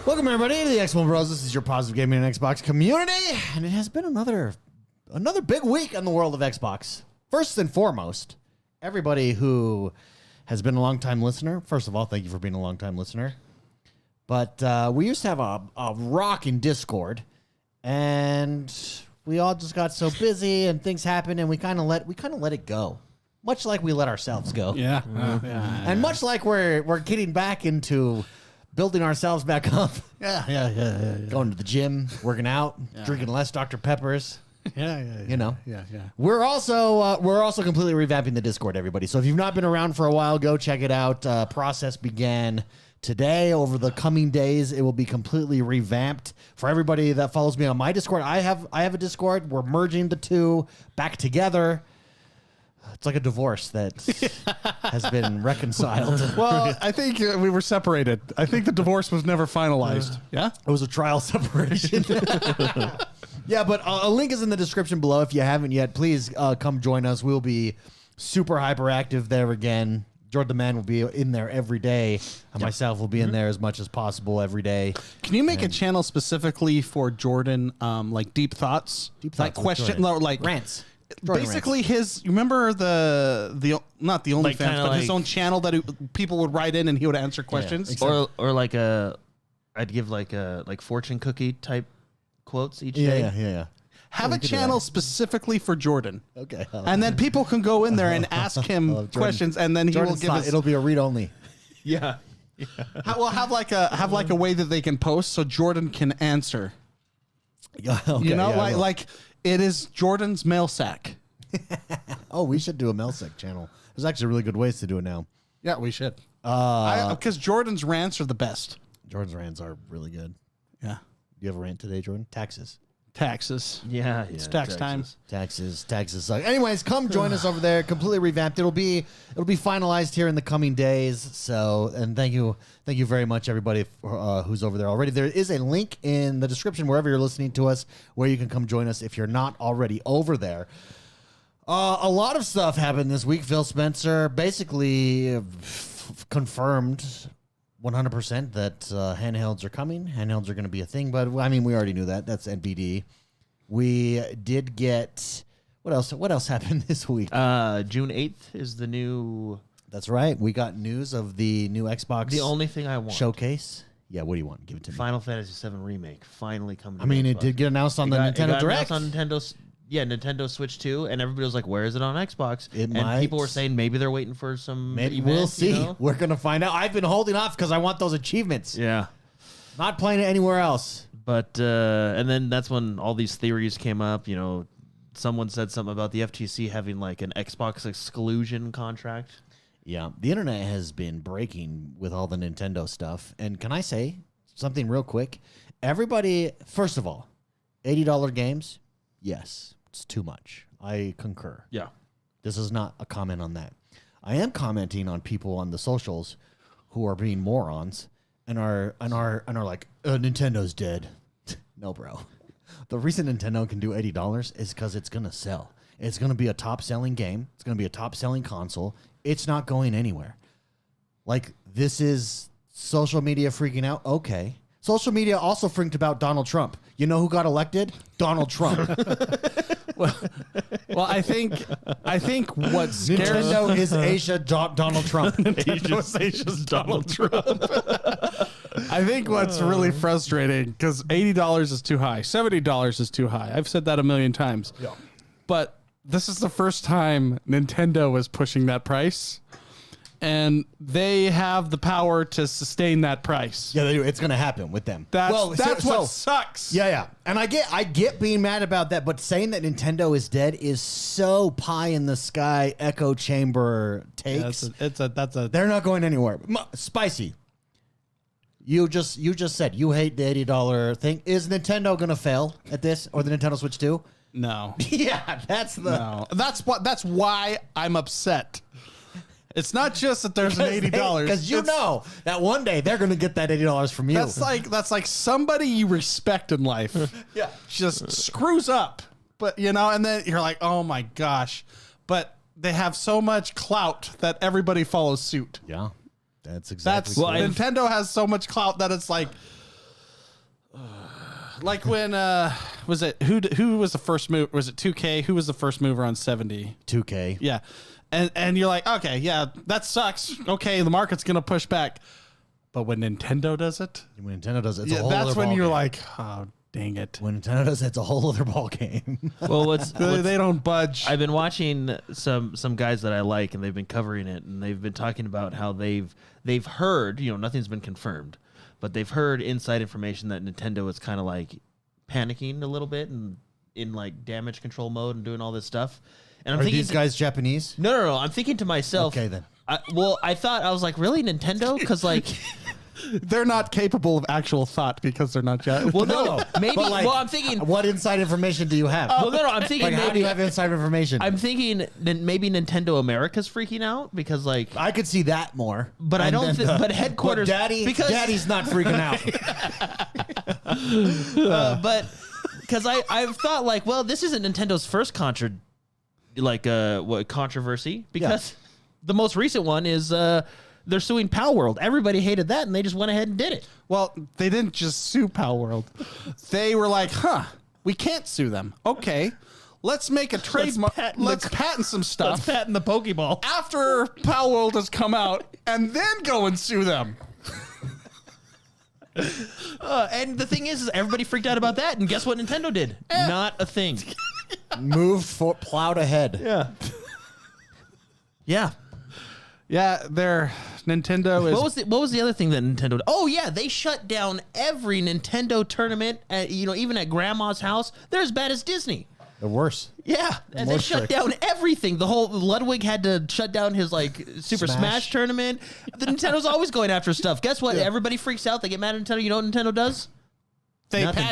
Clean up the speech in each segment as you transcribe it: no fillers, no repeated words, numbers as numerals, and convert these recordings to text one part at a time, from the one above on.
Welcome everybody to the XoneBros. This is your positive gaming and Xbox community, and it has been another big week in the world of Xbox. First and foremost, everybody who has been a long-time listener, first of all, thank you for being a long-time listener. But we used to have a rocking Discord, and we all just got so busy, and things happened, and we kind of let it go, much like we let ourselves go. Yeah, and much like we're getting back into building ourselves back up. Yeah. Going to the gym, working out, drinking less Dr. Peppers. Yeah. You know. Yeah. We're also completely revamping the Discord, everybody. So if you've not been around for a while, go check it out. Process began today. Over the coming days, it will be completely revamped. For everybody that follows me on my Discord, I have a Discord. We're merging the two back together. It's like a divorce that has been reconciled. Well, I think we were separated. I think the divorce was never finalized. Yeah? It was a trial separation. Yeah, but a link is in the description below. If you haven't yet, please come join us. We'll be super hyperactive there again. Jordan the Man will be in there every day. And myself will be in there as much as possible every day. Can you make a channel specifically for Jordan, like deep thoughts? Like question, like rants. Basically, his. You remember the not the OnlyFans, but his own channel that people would write in and he would answer questions, or like I'd give like fortune cookie type quotes each day. Yeah. Have a channel specifically for Jordan. Okay, and then people can go in there and ask him questions, and then he will give us. It'll be a read only. Yeah. We'll have like a way that they can post so Jordan can answer. Okay, you know, like it is Jordan's mail sack. Oh, we should do a Melsec channel. There's actually really good ways to do it now. Yeah, we should. Because Jordan's rants are the best. Jordan's rants are really good. Yeah. Do you have a rant today, Jordan? Taxes. Yeah. It's tax time. Taxes suck. Anyways, come join us over there. Completely revamped. It'll be finalized here in the coming days. So, and thank you very much, everybody who's over there already. There is a link in the description wherever you're listening to us where you can come join us if you're not already over there. A lot of stuff happened this week. Phil Spencer basically confirmed 100% that handhelds are coming. Handhelds are going to be a thing, but I mean, we already knew that. That's NBD. We did get what else? What else happened this week? June 8th is the new. That's right. We got news of the new Xbox. The only thing I want showcase. Yeah, what do you want? Give it to me. Final Fantasy VII Remake finally coming. I mean, it did get announced on the Nintendo Direct. On Nintendo Switch 2, and everybody was like, "Where is it on Xbox?" And people were saying maybe they're waiting for some. Maybe event, we'll see. You know? We're gonna find out. I've been holding off because I want those achievements. Yeah, not playing it anywhere else. But and then that's when all these theories came up. You know, someone said something about the FTC having like an Xbox exclusion contract. Yeah, the internet has been breaking with all the Nintendo stuff. And can I say something real quick? Everybody, first of all, $80 games, yes. It's too much. I concur. Yeah. This is not a comment on that. I am commenting on people on the socials who are being morons and are like, Nintendo's dead. No, bro. The reason Nintendo can do $80 is because it's gonna sell. It's gonna be a top selling game. It's gonna be a top selling console. It's not going anywhere. Like, this is social media freaking out. Okay. Social media also freaked about Donald Trump. You know who got elected? Donald Trump. Well, I think what scares Nintendo is Asia Donald Trump. Nintendo is Asia's Donald Trump. I think what's really frustrating, because $80 is too high, $70 is too high. I've said that a million times. Yeah. But this is the first time Nintendo is pushing that price. And they have the power to sustain that price. Yeah, they do. It's going to happen with them. That's what sucks. Yeah. And I get being mad about that, but saying that Nintendo is dead is so pie in the sky echo chamber takes. They're not going anywhere. Spicy. You just said you hate the $80 thing. Is Nintendo going to fail at this, or the Nintendo Switch 2? No. Yeah, that's why I'm upset. It's not just that there's an $80. Because you know that one day they're going to get that $80 from you. That's like somebody you respect in life. Yeah. Just screws up. But, you know, and then you're like, oh my gosh. But they have so much clout that everybody follows suit. Yeah. That's exactly Nintendo has so much clout that it's like, Like when was it who was the first move? Was it 2K? Who was the first mover on 70? 2K. Yeah. And you're like, okay, yeah, that sucks. Okay, the market's gonna push back. But when Nintendo does it, When Nintendo does it, it's a whole that's other when ball you're game. like, oh dang it. When Nintendo does it, it's a whole other ball game. Well, They don't budge. I've been watching some guys that I like, and they've been covering it, and they've been talking about how they've heard, nothing's been confirmed, but they've heard inside information that Nintendo is kind of like panicking a little bit and in like damage control mode and doing all this stuff. And I'm Are thinking, these guys Japanese? no. I'm thinking to myself, Okay, then. I was like, really, Nintendo? Because like, They're not capable of actual thought because they're not yet. well, no, maybe. But, like, well, I'm thinking. What inside information do you have? Well, no, I'm thinking Like, how do maybe. you have inside information? I'm thinking that maybe Nintendo America's freaking out because like. I could see that more. But I And don't then think. But headquarters. because Daddy's not freaking out. but because I've thought like, well, this isn't Nintendo's first controversy because the most recent one is they're suing Pal World. Everybody hated that, and they just went ahead and did it. Well, they didn't just sue Pal World. They were like, we can't sue them. Okay, let's make a trademark. Let's patent some stuff. Let's patent the Pokeball. After Pal World has come out, and then go and sue them. And the thing is everybody freaked out about that, and guess what Nintendo did? Not a thing. Plowed ahead. Yeah. Yeah. Yeah, Nintendo is. What was the other thing that Nintendo did? Oh yeah, they shut down every Nintendo tournament at, even at grandma's house. They're as bad as Disney. They're worse. Yeah, and they More shut strict. down everything. The whole Ludwig had to shut down his Super Smash tournament. The Nintendo's always going after stuff. Guess what? Everybody freaks out. They get mad at Nintendo. You know what Nintendo does? They Nothing.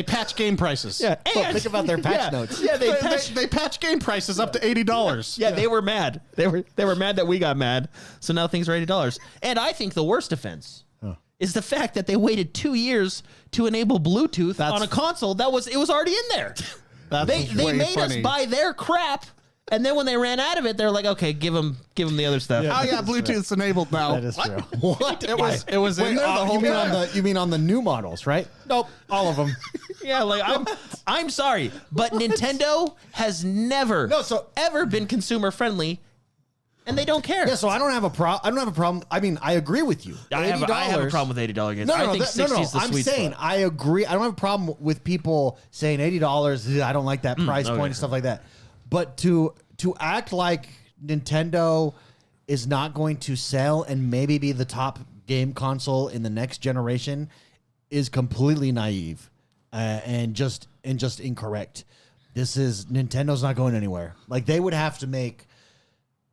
patch game prices. Yeah, Well, think about their patch notes. Yeah, They patch game prices up to $80. Yeah, they were mad. They were mad that we got mad. So now things are $80. And I think the worst offense is the fact that they waited 2 years to enable Bluetooth on a console it was already in there. They made us buy their crap, and then when they ran out of it, they're like, okay, give them the other stuff. Oh yeah, Bluetooth's enabled now. That is true. What? It was in there the whole time. You mean on the new models, right? Nope, all of them. Yeah, like I'm sorry, but Nintendo has never ever been consumer friendly, and they don't care. Yeah, so I don't have a problem. I mean, I agree with you. I have a problem with $80 games. No, I think 60 is the I'm sweet saying spot. I agree. I don't have a problem with people saying $80. I don't like that price point and stuff like that. But to act like Nintendo is not going to sell and maybe be the top game console in the next generation is completely naive and just incorrect. Nintendo's not going anywhere. Like they would have to make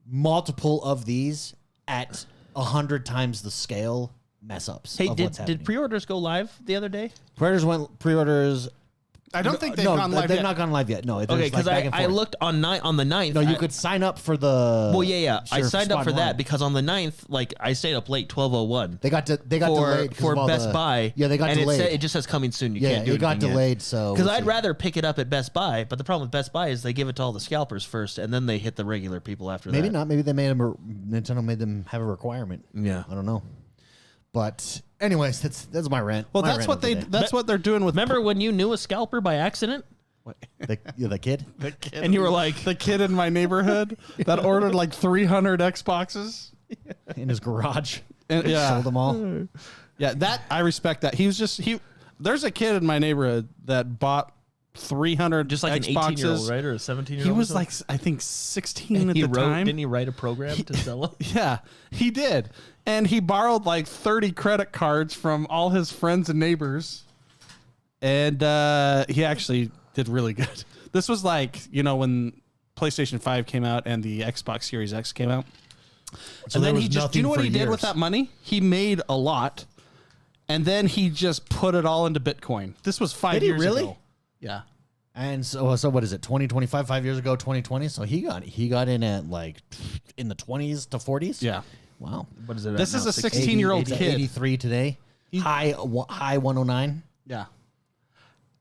multiple of these at 100 times the scale mess ups. Hey, of what's happening. did pre-orders go live the other day? Pre-orders. I don't think they've gone live They've yet. not gone live yet. No, Okay, because I looked on the 9th. No, you could sign up for the. Well, yeah. I signed up for that Online. because on the 9th, like I stayed up late, 12:01. They got delayed for Best Buy. Yeah, they got and delayed. It just says coming soon. You Yeah, can't do it got anything yet. delayed. So Because we'll I'd see. rather pick it up at Best Buy, but the problem with Best Buy is they give it to all the scalpers first, and then they hit the regular people after that. Maybe not. Maybe Nintendo made them have a requirement. Yeah. I don't know. But anyways, that's my rant. Well, My that's rant what of the day. that's what they're doing with. Remember when you knew a scalper by accident? the kid. And you were like, the kid in my neighborhood that ordered like 300 Xboxes. In his garage. And, yeah, Sold them all. yeah, that I respect that. There's a kid in my neighborhood that bought 300 just like Xboxes. an 18-year-old, right? Or a 17-year-old? He was like, I think 16 at he the wrote, time. Didn't he write a program to sell them? Yeah, he did. And he borrowed like 30 credit cards from all his friends and neighbors. And he actually did really good. This was like, when PlayStation 5 came out and the Xbox Series X came out. So And there then was he just, do you know nothing what he for did with years. that money? He made a lot. And then he just put it all into Bitcoin. This was 5 Did he years really? ago. Yeah. And so what is it? 2025, 5 years ago, 2020. So he got in at like in the 20s to 40s. Yeah. Wow. What is it? This is a 16. 16-year-old kid. 83 today. High 109. Yeah.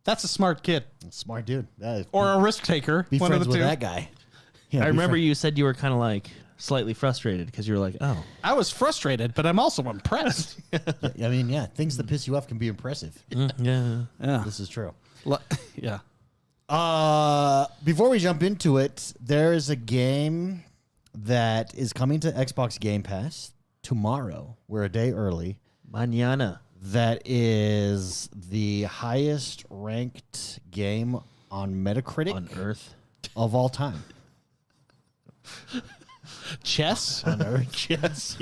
That's a smart kid. Smart dude. That is, Or a risk taker. be One of friends the with two. that guy. Yeah, I be remember friend- you said you were kind of like slightly frustrated because you're like, oh. I was frustrated, but I'm also impressed. I mean, yeah, things that piss you off can be impressive. Yeah. Yeah. This is true. Yeah. Before we jump into it, there is a game that is coming to Xbox Game Pass tomorrow. We're a day early. Mañana. That is the highest ranked game on Metacritic On Earth. of all time. Chess? On Earth. Yes.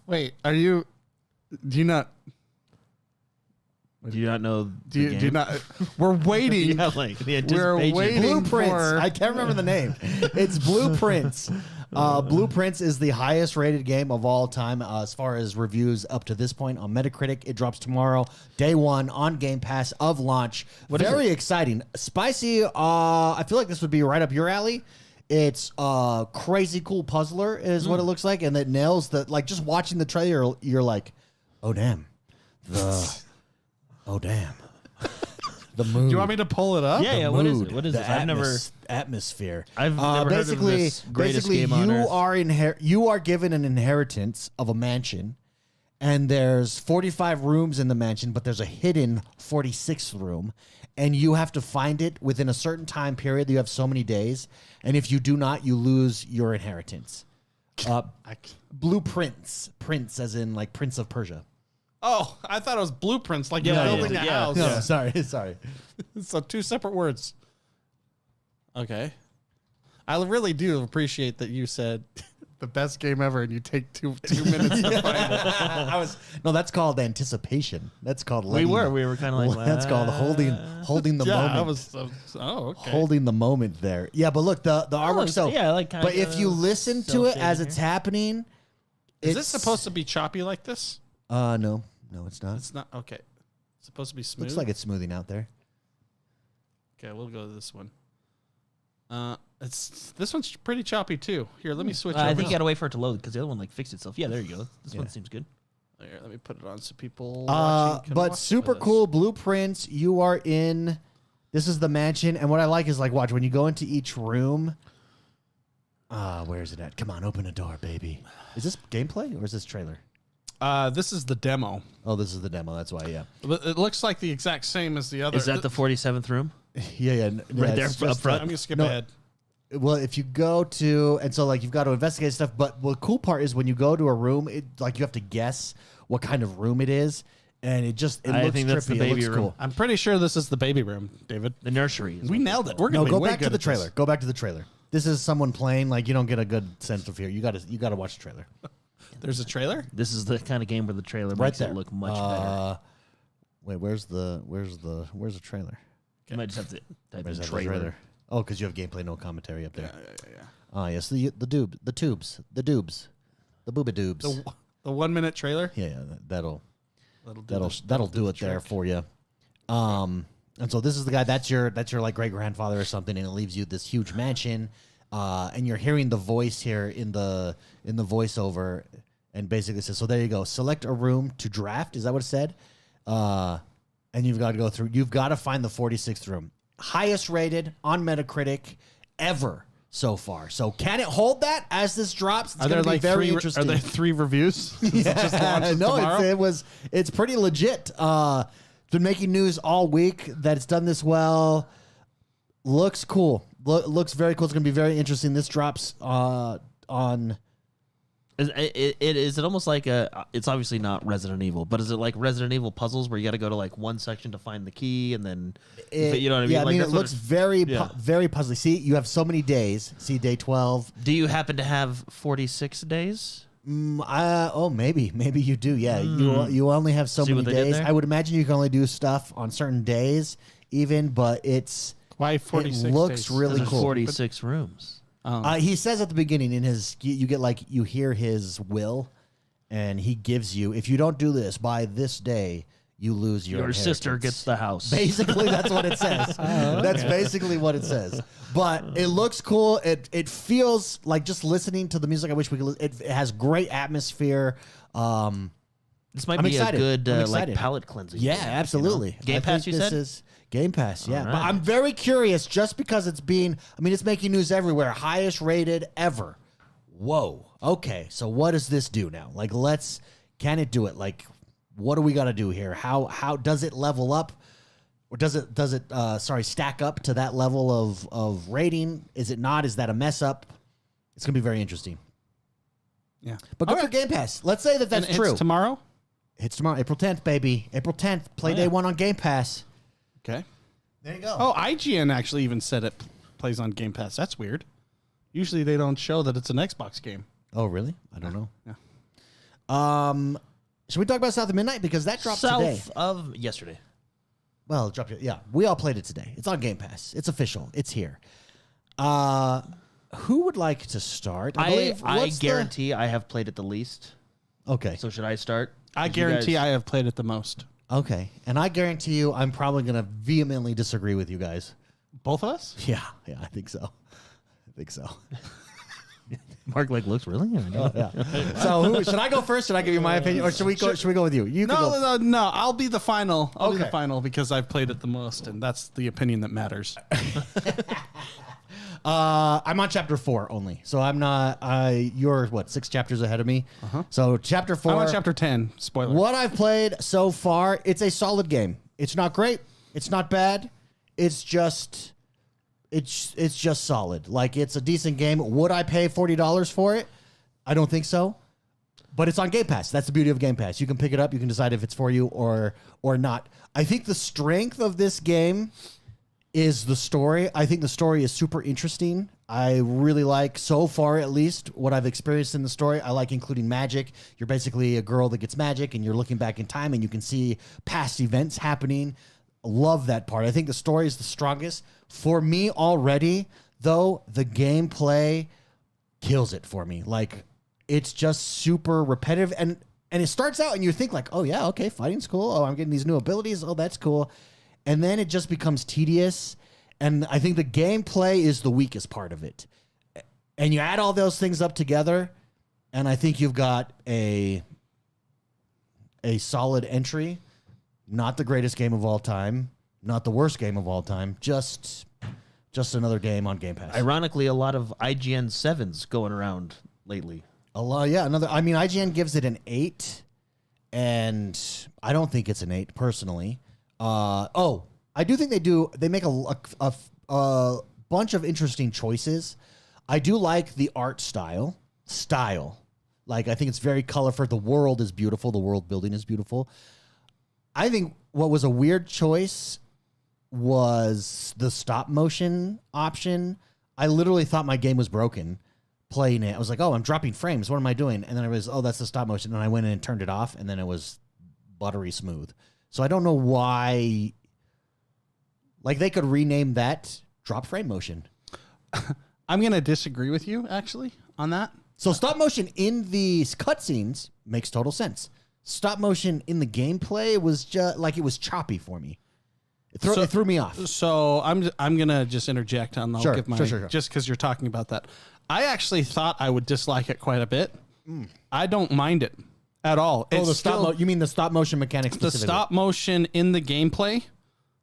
Wait, do you not? Do you not know? Do you not? We're waiting. Yeah, like the We're anticipation. waiting. Blueprints. for- I can't remember the name. It's Blueprints. Blueprints is the highest rated game of all time as far as reviews up to this point on Metacritic. It drops tomorrow, day one on Game Pass of launch. Very exciting. Spicy. I feel like this would be right up your alley. It's crazy cool puzzler is what it looks like, and it nails the just watching the trailer. You're like, oh damn, oh damn. The mood. Do you want me to pull it up? Yeah. What is it? What is the this? I've never. atmosphere. I've never heard of this greatest game on Earth. You are given an inheritance of a mansion, and there's 45 rooms in the mansion, but there's a hidden 46th room, and you have to find it within a certain time period. You have so many days, and if you do not, you lose your inheritance. Blueprints, prince as in like Prince of Persia. Oh, I thought it was blueprints, like Yeah, you're building a yeah. house. No, sorry. So two separate words. Okay. I really do appreciate that you said the best game ever, and you take two minutes to find it. No, that's called anticipation. That's called We were kind of like. that's called holding the Yeah, moment. I was. Okay. Holding the moment there. Yeah, but look, the artwork. So yeah, like kinda but if you listen to it as cel-shaded it's happening, Is this supposed to be choppy like this? No, it's not. It's not. Okay. It's supposed to be smooth. Looks like it's smoothing out there. Okay, we'll go to this one. This one's pretty choppy too. Here, let me switch. I over. think you gotta wait for it to load because the other one like fixed itself. Yeah, there you go. This one seems good. Here, let me put it on so people. watching can But watch super with us. cool blueprints. You are in. This is the mansion, and what I like is like watch when you go into each room. Where is it at? Come on, open a door, baby. Is this gameplay or is this trailer? This is the demo. Oh, this is the demo. That's why, yeah. But it looks like the exact same as the other. Is that the 47th room? Yeah. Right there it's up just, front. I'm gonna skip No. ahead. Well, if you go to and so like you've got to investigate stuff, but the cool part is when you go to a room, it like you have to guess what kind of room it is, and it looks I think that's trippy. the It baby looks room. cool. I'm pretty sure this is the baby room, David. The nursery. We nailed it. We're No, gonna be go way back to good the at this. trailer. Go back to the trailer. This is someone playing like you don't get a good sense of fear. You got to watch the trailer. There's a trailer. This is the kind of game where the trailer Right makes there. it look much better. Wait, where's the trailer? You might just have to type Where's in that trailer. Oh, because you have gameplay, no commentary up there. Yeah. Ah, yes, the tubes, the booba doobs. The 1 minute trailer. Yeah, that'll That'll do it there for you. And so this is the guy that's your like great grandfather or something, and it leaves you this huge mansion, and you're hearing the voice here in the voiceover, and basically says, so there you go, select a room to draft. Is that what it said? And you've got to go through. You've got to find the 46th room, highest rated on Metacritic ever so far. So can it hold that as this drops? It's Are there gonna be like very three? interesting. Are there 3 reviews? It's pretty legit. Been making news all week that it's done this well. Looks cool. Looks very cool. It's gonna be very interesting. This drops on. Is it almost like it's obviously not Resident Evil, but is it like Resident Evil puzzles where you got to go to like one section to find the key and then you know what I mean? Yeah, Like, I mean that's it what looks very yeah. very puzzly. See, you have so many days. See, day 12. Do you happen to have 46 days? Maybe you do. Yeah, you only have so See many what they did days. there? I would imagine you can only do stuff on certain days, even. But Why 46? It looks days? really There's cool. 46 rooms. He says at the beginning in his you hear his will, and he gives you, if you don't do this by this day, you lose your sister inheritance. gets the house. Basically, that's what it says. That's basically what it says. But it looks cool. It feels like just listening to the music. I wish we could. It has great atmosphere. This might I'm be excited. a good I'm like excited. palate cleansing. Yeah, game, absolutely. Game I Pass, think you this said? is Game Pass, yeah. All But right. I'm very curious just because it's making news everywhere. Highest rated ever. Whoa. Okay, so what does this do now? Like, can it do it? Like, what do we got to do here? How does it level up? Or does it stack up to that level of rating? Is it not? Is that a mess up? It's going to be very interesting. Yeah. But good for Game Pass. Let's say that's And true. It's tomorrow? It's tomorrow, April 10th, baby. April 10th, play day 1 on Game Pass. Okay. There you go. Oh, IGN actually even said it plays on Game Pass. That's weird. Usually they don't show that it's an Xbox game. Oh, really? I don't know. Yeah. Should we talk about South of Midnight? Because that dropped today. South of yesterday. Well, it dropped. Yeah, we all played it today. It's on Game Pass. It's official. It's here. Who would like to start? I guarantee I have played it the least. Okay. So should I start? I guarantee I have played it the most. Okay. And I guarantee you I'm probably going to vehemently disagree with you guys. Both of us? Yeah, I think so. Mark looks really. Yeah. So should I go first? Should I give you my opinion, or should we go with you? You can go. No. I'll be the final. I'll be the Okay. final because I've played it the most, and that's the opinion that matters. I'm on chapter 4 only, so I'm not. You're 6 chapters ahead of me. So chapter 4. I'm on chapter 10. Spoiler. What I've played so far, it's a solid game. It's not great. It's not bad. It's just solid. Like, it's a decent game. Would I pay $40 for it? I don't think so. But it's on Game Pass. That's the beauty of Game Pass. You can pick it up. You can decide if it's for you or not. I think the strength of this game is the story. I think the story is super interesting. I really like, so far at least, what I've experienced in the story. I like including magic. You're basically a girl that gets magic, and you're looking back in time, and you can see past events happening. Love that part. I think the story is the strongest. For me already, though, the gameplay kills it for me. Like, it's just super repetitive. And it starts out, and you think like, oh, yeah, okay, fighting's cool. Oh, I'm getting these new abilities. Oh, that's cool. And then it just becomes tedious. And I think the gameplay is the weakest part of it. And you add all those things up together, and I think you've got a solid entry. Not the greatest game of all time. Not the worst game of all time. Just another game on Game Pass. Ironically, a lot of IGN 7s going around lately. A lot, yeah. IGN gives it an 8, and I don't think it's an 8 personally. I do think they make a bunch of interesting choices. I do like the art style. Like, I think it's very colorful. The world is beautiful. The world building is beautiful. I think what was a weird choice was the stop motion option. I literally thought my game was broken playing it. I was like, oh, I'm dropping frames. What am I doing? And then I was, oh, that's the stop motion. And I went in and turned it off, and then it was buttery smooth. So I don't know why. Like, they could rename that drop frame motion. I'm going to disagree with you, actually, on that. So stop motion in these cutscenes makes total sense. Stop motion in the gameplay was just like, it was choppy for me. It threw me off. So I'm gonna just interject and I'll Sure, give my sure. just because you're talking about that. I actually thought I would dislike it quite a bit. I don't mind it at all. Oh, It's you mean the stop motion mechanics the specifically? stop motion in the gameplay.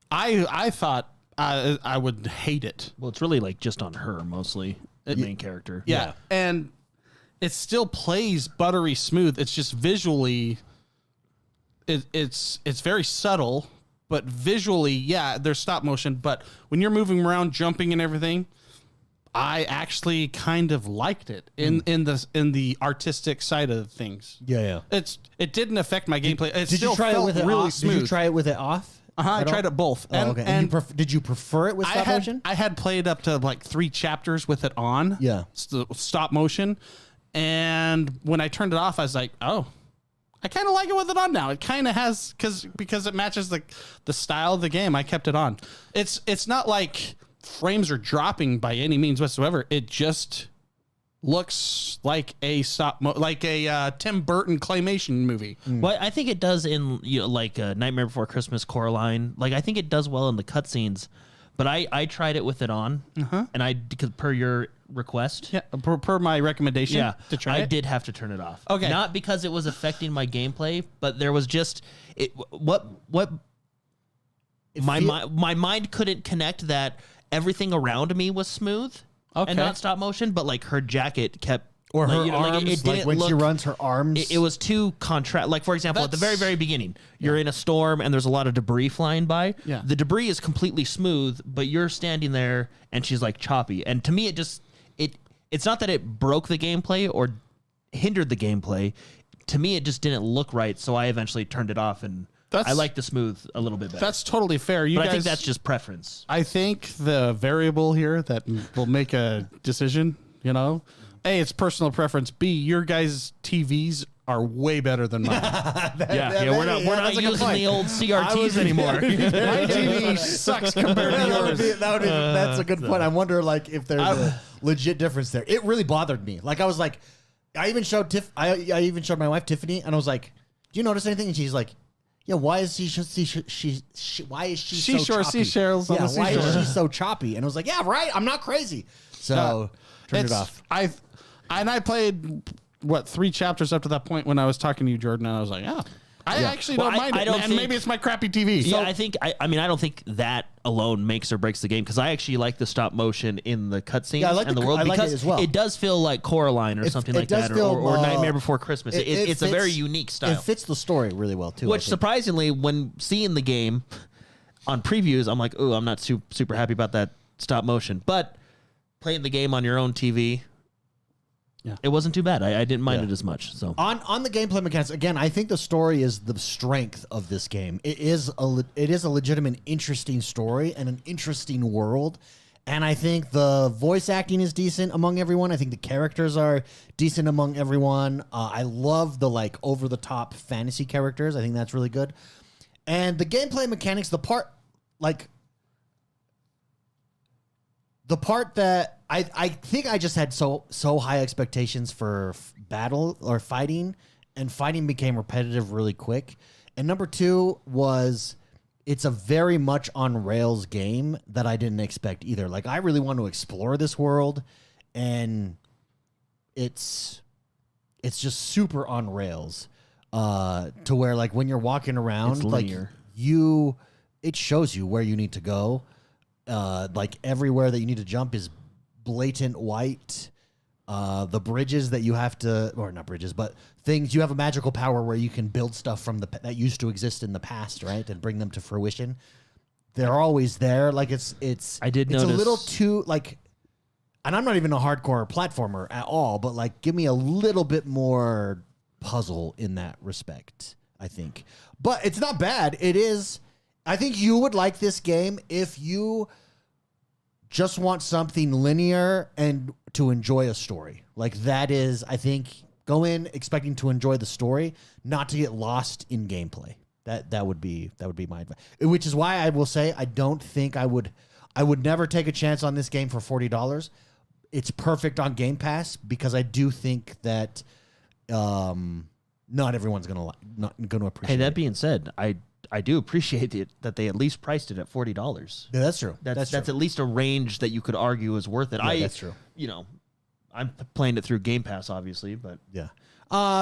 I thought I would hate it. Well, it's really like just on her mostly, the main character. Yeah. And it still plays buttery smooth. It's just visually, it's very subtle, but visually, yeah, there's stop motion. But when you're moving around, jumping and everything, I actually kind of liked it in the artistic side of things. Yeah. It didn't affect my gameplay. It Did still you try it felt with it really off? smooth. Did you try it with it off? I tried it both. Oh, okay. And did you prefer it with stop motion? I had played up to like 3 chapters with it on. Yeah. Stop motion. And when I turned it off, I was like, oh, I kind of like it with it on now. It kind of has, because it matches the style of the game. I kept it on. It's not like frames are dropping by any means whatsoever. It just looks like a Tim Burton claymation movie. Well, I think it does in Nightmare Before Christmas, Coraline. Like, I think it does well in the cutscenes. But I tried it with it on, and because per your request, per my recommendation, to try it. I did have to turn it off. Okay, not because it was affecting my gameplay, but there was just what my mind couldn't connect that everything around me was smooth and not stop motion, but like her jacket kept. Or her like, arms, it didn't like when she runs her arms. It was too contrast. Like, for example, at the very, very beginning, you're in a storm and there's a lot of debris flying by. Yeah. The debris is completely smooth, but you're standing there and she's like choppy. And to me, it's not that it broke the gameplay or hindered the gameplay. To me, it just didn't look right. So I eventually turned it off, and I like the smooth a little bit better. That's totally fair. But I think that's just preference. I think the variable here that will make a decision, A, it's personal preference. B, your guys' TVs are way better than mine. We're not using the old CRTs anymore. My TV sucks compared to yours. That's a good point. I wonder if there's a legit difference there. It really bothered me. Like I was like, I even showed my wife Tiffany, and I was like, "Do you notice anything?" And she's like, "Yeah, why is she why is she so choppy? Seashells on the seashore. Why is she so choppy?" And I was like, "Yeah, right. I'm not crazy." So turned it off. I played 3 chapters up to that point when I was talking to you, Jordan, and I was like, I actually don't mind it. And maybe it's my crappy TV. Yeah, I don't think that alone makes or breaks the game, because I actually like the stop motion in the cutscenes and the world, because it, well. It does feel like Coraline or something like that, or Nightmare Before Christmas. It's a very unique style. It fits the story really well too. Which surprisingly, when seeing the game on previews, I'm like, oh, I'm not super happy about that stop motion. But playing the game on your own TV, it wasn't too bad. I didn't mind it as much. So on the gameplay mechanics, again, I think the story is the strength of this game. It is a legitimate, interesting story and an interesting world. And I think the voice acting is decent among everyone. I think the characters are decent among everyone. I love the over the top fantasy characters. I think that's really good. And the gameplay mechanics, the part that I think I just had so high expectations for battle or fighting, and fighting became repetitive really quick. And number 2 was it's a very much on rails game that I didn't expect either. Like, I really want to explore this world, and it's just super on rails to where when you're walking around, it's linear. It shows you where you need to go. Everywhere that you need to jump is blatant white. The bridges that you have to, or not bridges, but things, you have a magical power where you can build stuff from that used to exist in the past, right, and bring them to fruition. They're always there. I did notice. It's a little too and I'm not even a hardcore platformer at all, but give me a little bit more puzzle in that respect, I think. But it's not bad. It is. I think you would like this game if you just want something linear and to enjoy a story. That is, I think, go in expecting to enjoy the story, not to get lost in gameplay. That would be my advice. Which is why I will say I don't think I would never take a chance on this game for $40. It's perfect on Game Pass, because I do think that not everyone's gonna appreciate. Hey, that being said, I do appreciate it that they at least priced it at $40. Yeah, that's true. That's at least a range that you could argue is worth it. Yeah, that's true. I'm playing it through Game Pass, obviously, but yeah.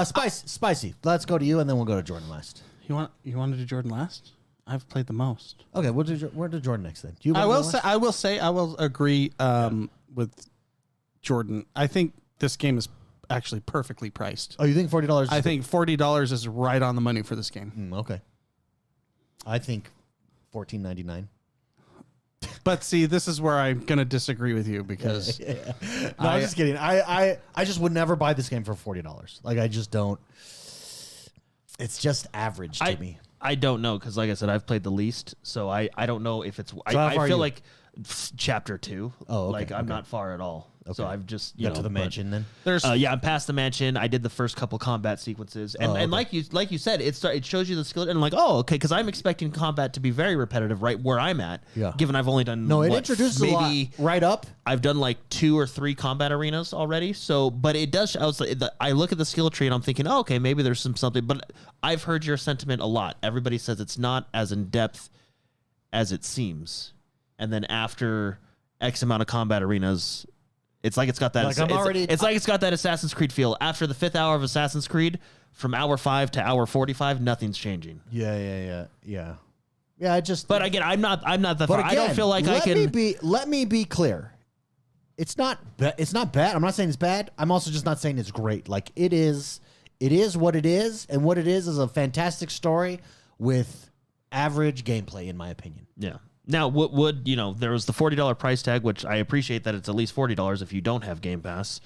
Spicy. Let's go to you, and then we'll go to Jordan last. You want to do Jordan last? I've played the most. Okay, we'll do Jordan next then. I will agree with Jordan. I think this game is actually perfectly priced. Oh, you think $40? I think $40 is right on the money for this game. Okay. I think $14.99. But see, this is where I'm gonna disagree with you, because No, I'm just kidding. I just would never buy this game for $40. I just don't. It's just average to me. I don't know, because like I said, I've played the least, so I don't know if it's. So I feel like chapter 2. Oh, okay, I'm not far at all. Okay. So I've just got to the mansion then. There's I'm past the mansion. I did the first couple combat sequences, and and like you said, it shows you the skill, and I'm like, oh, okay, because I'm expecting combat to be very repetitive, right where I'm at. Yeah. Given I've only done it introduces a lot right up. I've done 2 or 3 combat arenas already. So, but it does. I look at the skill tree and I'm thinking, oh, okay, maybe there's something. But I've heard your sentiment a lot. Everybody says it's not as in depth as it seems, and then after X amount of combat arenas, it's like it's got that. It's like it's got that Assassin's Creed feel. After the 5th hour of Assassin's Creed, from hour 5 to hour 45, nothing's changing. Yeah. Yeah, I just. But again, I'm not the. But I don't feel like I can. Let me be clear. It's not. It's not bad. I'm not saying it's bad. I'm also just not saying it's great. Like it is. It is what it is, and what it is a fantastic story with average gameplay, in my opinion. Yeah. Now, would there was the $40 price tag, which I appreciate that it's at least $40 if you don't have Game Pass.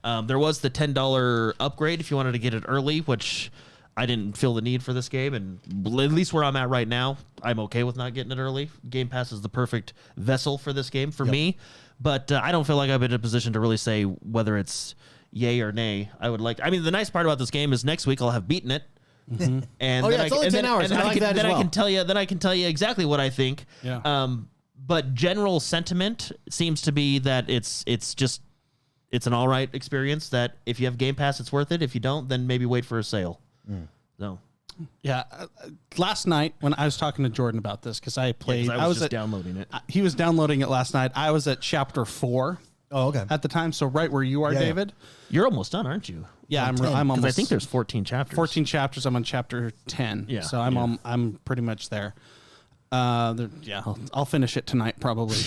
There was the $10 upgrade if you wanted to get it early, which I didn't feel the need for this game. And at least where I'm at right now, I'm okay with not getting it early. Game Pass is the perfect vessel for this game for me. But I don't feel like I'm in a position to really say whether it's yay or nay. I mean, the nice part about this game is next week I'll have beaten it. Mm-hmm. And it's only 10 hours. Then I can tell you exactly what I think. Yeah. But general sentiment seems to be that it's an all right experience. That if you have Game Pass, it's worth it. If you don't, then maybe wait for a sale. So. Yeah, last night when I was talking to Jordan about this, because I played, I was just downloading it. He was downloading it last night. I was at chapter 4. Oh, okay. At the time, so right where you are, David. You're almost done, aren't you? Yeah, I'm almost. I think there's 14 chapters. 14 chapters. I'm on chapter 10. Yeah, so I'm pretty much there. I'll finish it tonight probably.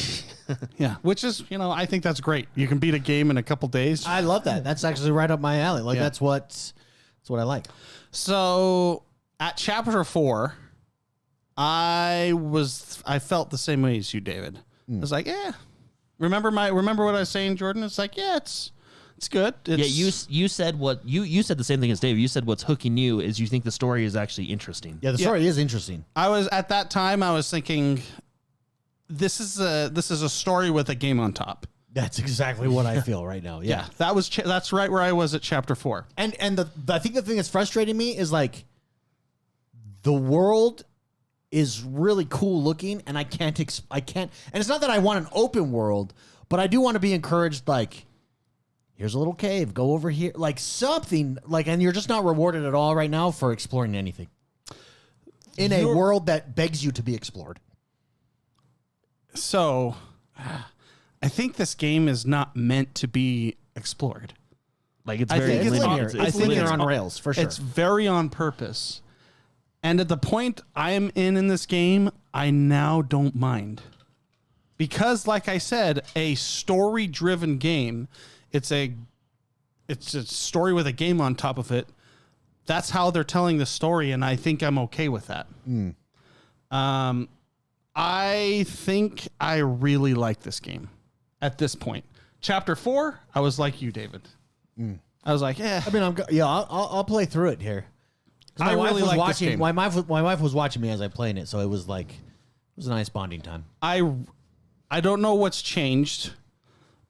Yeah, which is I think that's great. You can beat a game in a couple days. I love that. That's actually right up my alley. Like that's what I like. So at chapter 4, I felt the same way as you, David. I was like, remember what I was saying, Jordan? It's like, it's good. You said what you said the same thing as David. You said what's hooking you is you think the story is actually interesting. Yeah, the story is interesting. I was at that time. I was thinking, this is a story with a game on top. That's exactly what I feel right now. Yeah, that's right where I was at chapter 4. And I think the thing that's frustrating me is like the world is really cool looking, and I can't. And it's not that I want an open world, but I do want to be encouraged. Like, here's a little cave. Go over here. Like something. Like, and you're just not rewarded at all right now for exploring anything in a world that begs you to be explored. So, I think this game is not meant to be explored. Like it's very linear. It's linear on rails for sure. It's very on purpose. And at the point I am in this game, I now don't mind. Because, like I said, a story-driven game, it's a story with a game on top of it. That's how they're telling the story, and I think I'm okay with that. I think I really like this game at this point. Chapter 4, I was like you, David. I was like, I mean, I'll play through it here. I really like this game. My wife was watching me as I played it, so it was a nice bonding time. I don't know what's changed,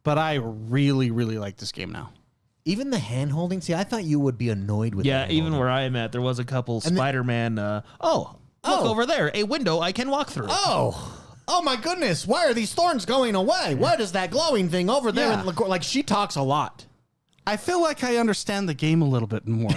but I really, really like this game now. Even the hand holding. See, I thought you would be annoyed with. Yeah, even where I am at, there was a couple Spider-Man. Look over there, a window I can walk through. Oh my goodness! Why are these thorns going away? What is that glowing thing over there? Yeah. Like she talks a lot. I feel like I understand the game a little bit more.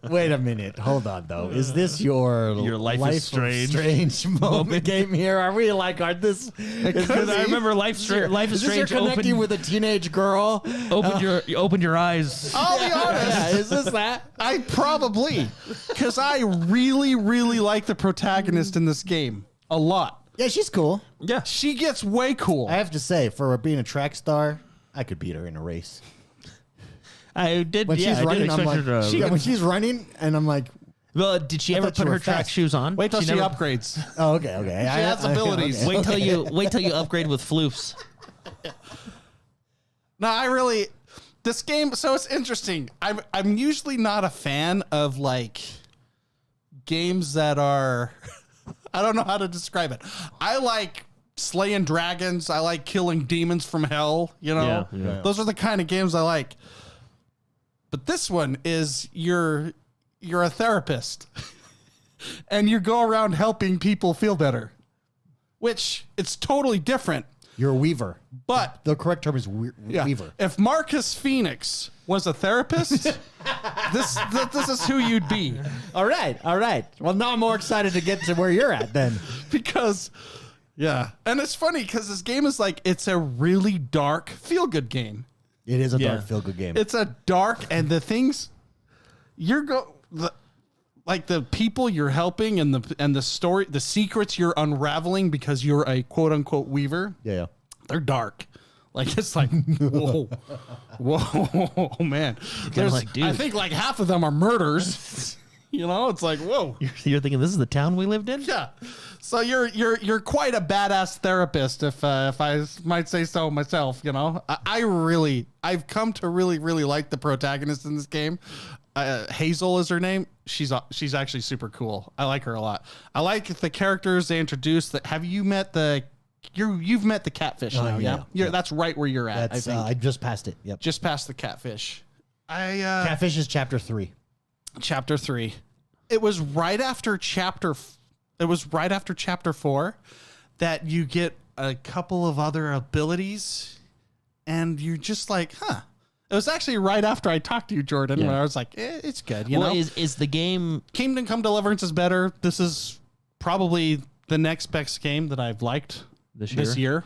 Wait a minute. Hold on, though. Is this your Life is Strange moment game here? Are we like, this? Because I remember Life is Strange. Is this you're connecting with a teenage girl? Opened your eyes. I'll be honest. Yeah, is this that? I probably. Because I really, really like the protagonist in this game. A lot. Yeah, she's cool. Yeah. She gets way cool. I have to say, for being a track star, I could beat her in a race. I did. When she's running, I'm like, when she's running, and I'm like, well, did she ever put her track shoes on? Wait till she upgrades. Oh, okay. She has abilities. Okay. Wait till you upgrade with floofs. No, this game. So it's interesting. I'm usually not a fan of like games that are. I don't know how to describe it. I like slaying dragons. I like killing demons from hell. Yeah. Those are the kind of games I like. But this one is you're a therapist, and you go around helping people feel better, which it's totally different. You're a weaver, but the correct term is weaver. If Marcus Phoenix was a therapist, this is who you'd be. All right. Well, now I'm more excited to get to where you're at then, because. Yeah. And it's funny because this game is it's a really dark feel-good game. It is a dark feel-good game. It's a dark, and the things like the people you're helping and the story, the secrets you're unraveling because you're a quote unquote weaver. Yeah. They're dark. Like it's like whoa, man. There's like, dude. I think like half of them are murders. You know, it's like whoa. You're thinking this is the town we lived in? Yeah. So you're quite a badass therapist, if I might say so myself. You know, I've come to really like the protagonist in this game. Hazel is her name. She's actually super cool. I like her a lot. I like the characters they introduced. Have you met you've met the catfish now? Yeah. That's right where you're at. That's, I think I just passed it. Yep. just past the catfish. Catfish is chapter 3. Chapter 3. It was right after chapter 4 that you get a couple of other abilities, and you're just like, huh. It was actually right after I talked to you, Jordan, when I was like, it's good. You know, is the game Kingdom Come Deliverance is better. This is probably the next best game that I've liked this year.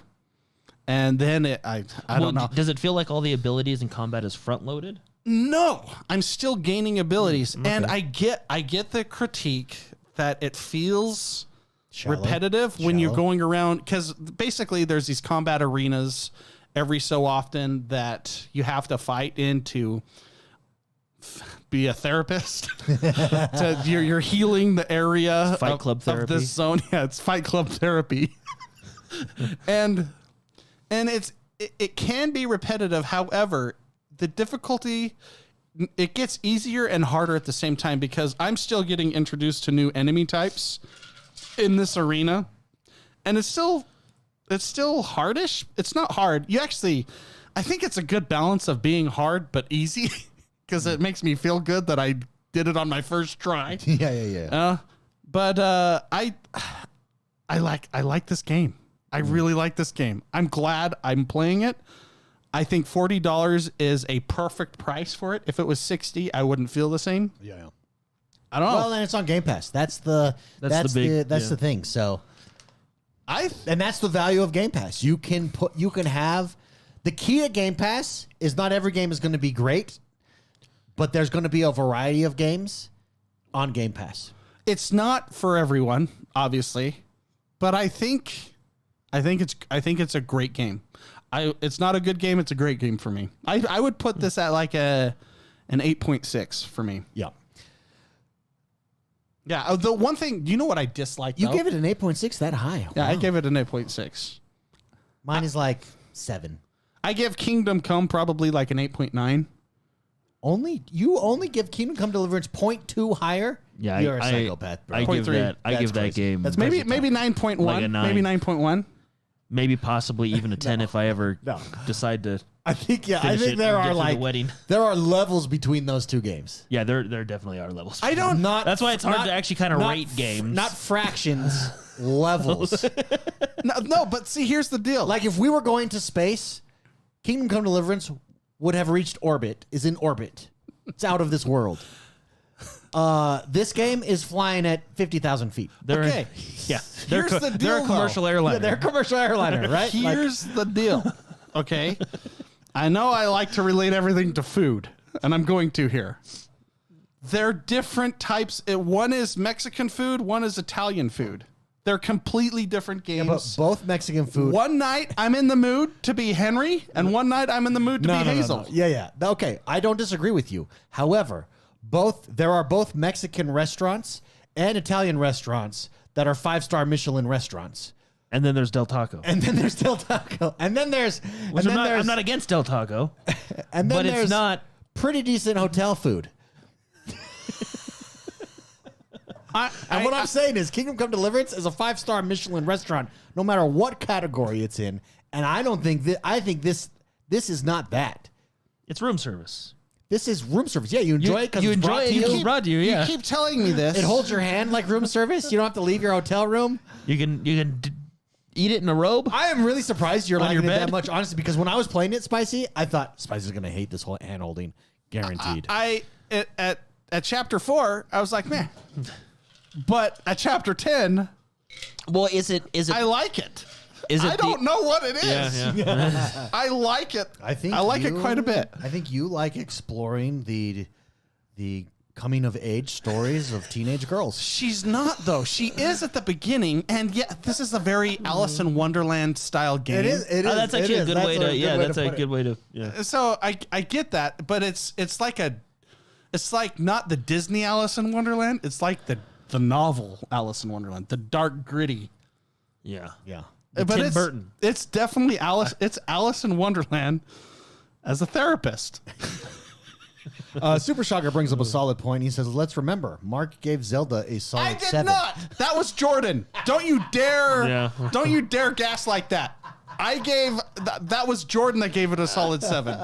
And then I don't know. Does it feel like all the abilities in combat is front loaded? No, I'm still gaining abilities, and I get the critique that it feels repetitive when you're going around, because basically there's these combat arenas every so often that you have to fight into be a therapist. You're healing the area Fight Club therapy. of this zone. Yeah, it's Fight Club therapy. and it can be repetitive. However, the difficulty, it gets easier and harder at the same time, because I'm still getting introduced to new enemy types in this arena, and it's still hardish. It's not hard. I think it's a good balance of being hard but easy, because it makes me feel good that I did it on my first try. Yeah. But I like this game. I really like this game. I'm glad I'm playing it. I think $40 is a perfect price for it. If it was $60, I wouldn't feel the same. Yeah. I don't know. Well, and it's on Game Pass. That's the thing. So and that's the value of Game Pass. You can have the key to Game Pass is not every game is going to be great, but there's going to be a variety of games on Game Pass. It's not for everyone, obviously, but I think it's a great game. It's not a good game. It's a great game for me. I would put this at like an 8.6 for me. Yeah. Yeah. The one thing, you know what I dislike? You gave it an 8.6 that high. Yeah, Wow. I gave it an 8.6. Mine is like 7. I give Kingdom Come probably like an 8.9. You only give Kingdom Come Deliverance 0.2 higher? Yeah, You're a psychopath, bro. I give 0.3. that crazy. game That's Maybe 9.1. Like a 9. Maybe 9.1. maybe possibly even a 10 if I ever decide to. I think finish it and there get are through like the wedding. there are levels between those two games. Yeah, there definitely are levels. That's why it's hard to actually kind of rate games. Not fractions, levels. No, but see, here's the deal. Like if we were going to space, Kingdom Come Deliverance would have reached orbit. Is in orbit. It's out of this world. This game is flying at 50,000 feet. okay. Yeah, Here's the deal, they're a commercial airliner. Yeah, they're a commercial airliner, right? Here's the deal. Okay. I know I like to relate everything to food, and I'm going to here. They're different types. One is Mexican food, one is Italian food. They're completely different games. but both Mexican food. One night I'm in the mood to be Henry, and one night I'm in the mood to be Hazel. No. Yeah. Okay, I don't disagree with you. However, there are both Mexican restaurants and Italian restaurants that are 5-star Michelin restaurants. And then there's Del Taco. And then there's Del Taco. And then there's... Which I'm not against Del Taco. And then but there's it's not... pretty decent hotel food. And what I'm saying is Kingdom Come Deliverance is a 5-star Michelin restaurant, no matter what category it's in. And I don't think that... I think this is not that. It's room service. This is room service. Yeah, you enjoy it because it's brought to you. It's brought to you, yeah. You keep telling me this. It holds your hand like room service. You don't have to leave your hotel room. You can eat it in a robe. I am really surprised you're liking your it bed? that much, honestly, because when I was playing it, Spicy, I thought Spicy's going to hate this whole hand holding. Guaranteed. At chapter 4, I was like, man. But at chapter 10, well, is it? I like it. Is it? I don't know what it is. Yeah. I like it. I think I like it quite a bit. I think you like exploring the coming of age stories of teenage girls. She's not though. She is at the beginning, and yet this is a very Alice in Wonderland style game. It is. It is. That's actually a good way to. Yeah, that's a good way to. Yeah. So I get that, but it's like not the Disney Alice in Wonderland. It's like the novel Alice in Wonderland, the dark, gritty. Yeah. Yeah. But Tim it's Burton. It's definitely Alice. It's Alice in Wonderland as a therapist. Super Shocker brings up a solid point. He says, "Let's remember, Mark gave Zelda a solid I did 7." not. That was Jordan. Don't you dare! Yeah. Don't you dare gaslight that. I gave that was Jordan that gave it a solid 7.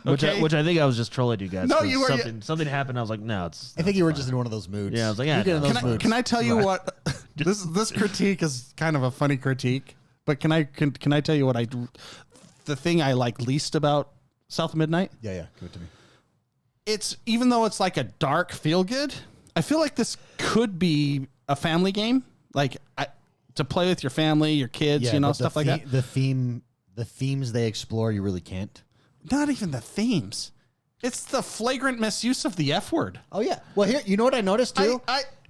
Okay? Which I think I was just trolling you guys. No, 'cause you were- something happened. I was like, no, it's. I think you were just in one of those moods. Yeah, I was like, yeah, You get in no. those moods. Can I tell you what? This critique is kind of a funny critique, but can I tell you what the thing I like least about South of Midnight? Yeah, give it to me. It's even though it's like a dark feel good, I feel like this could be a family game, like to play with your family, your kids, but stuff like that. The themes they explore, you really can't. Not even the themes. It's the flagrant misuse of the F word. Oh yeah. Well, here, you know what I noticed too?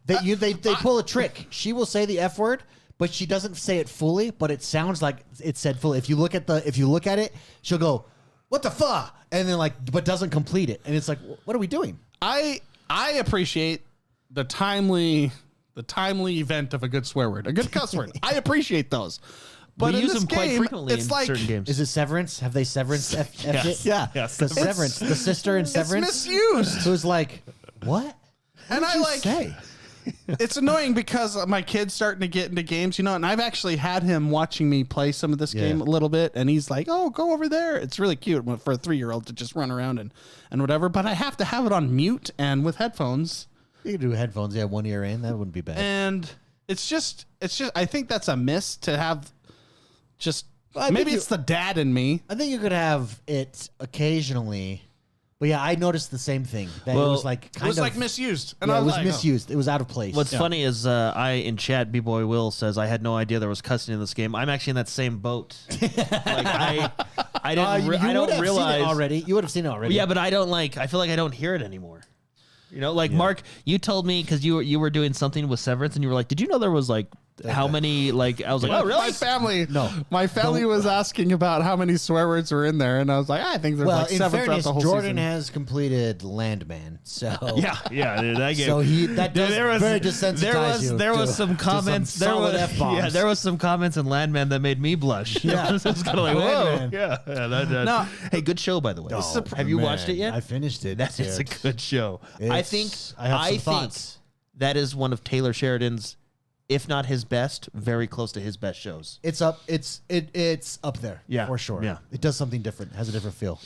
They pull a trick. She will say the F word, but she doesn't say it fully. But it sounds like it's said fully. If you look at it, she'll go, "What the fuck?" and then but doesn't complete it. And it's like, what are we doing? I appreciate the timely event of a good swear word, a good cuss word. I appreciate those. But We in use this them quite game, frequently it's in like certain games. Is it Severance? Have they Severance? Yes. Yeah. Yes. The Severance. The sister in it's Severance. misused. Who's like, what? And I like say? it's annoying because my kid's starting to get into games, and I've actually had him watching me play some of this game a little bit, and he's like, "Oh, go over there." It's really cute for a 3-year-old to just run around and whatever, but I have to have it on mute and with headphones. You can do headphones. Yeah, one ear in. That wouldn't be bad. And it's just I think that's a miss to have just I maybe think it's the dad in me. I think you could have it occasionally. But yeah, I noticed the same thing. That it Well, was like It was like misused. And yeah, I it was like, misused. It was out of place. What's funny is I in chat, B-Boy Will says I had no idea there was cussing in this game. I'm actually in that same boat. I didn't. I don't realize seen it already. You would have seen it already. Yeah, but I don't I feel like I don't hear it anymore. Mark, you told me because you were doing something with Severance, and you were like, "Did you know there was how many?" I was like, "Oh, really?" My family was asking about how many swear words were in there, and I was like, I think there's Well, like in 7 throughout fairness, the whole Jordan season. has completed Landman, so yeah, dude, that game. so that does very desensitize you. There was some comments. There was F-bombs. Yeah, there was some comments in Landman that made me blush. Yeah. It was kind of like, whoa. Landman. Yeah. No. Hey, good show by the way. Oh, Have you man, watched it yet? I finished it. That is a good show. I think I have some thoughts. that is one of Taylor Sheridan's, if not his best, very close to his best shows. It's up. It's up there. Yeah, for sure. yeah. It does something different. Has a different feel.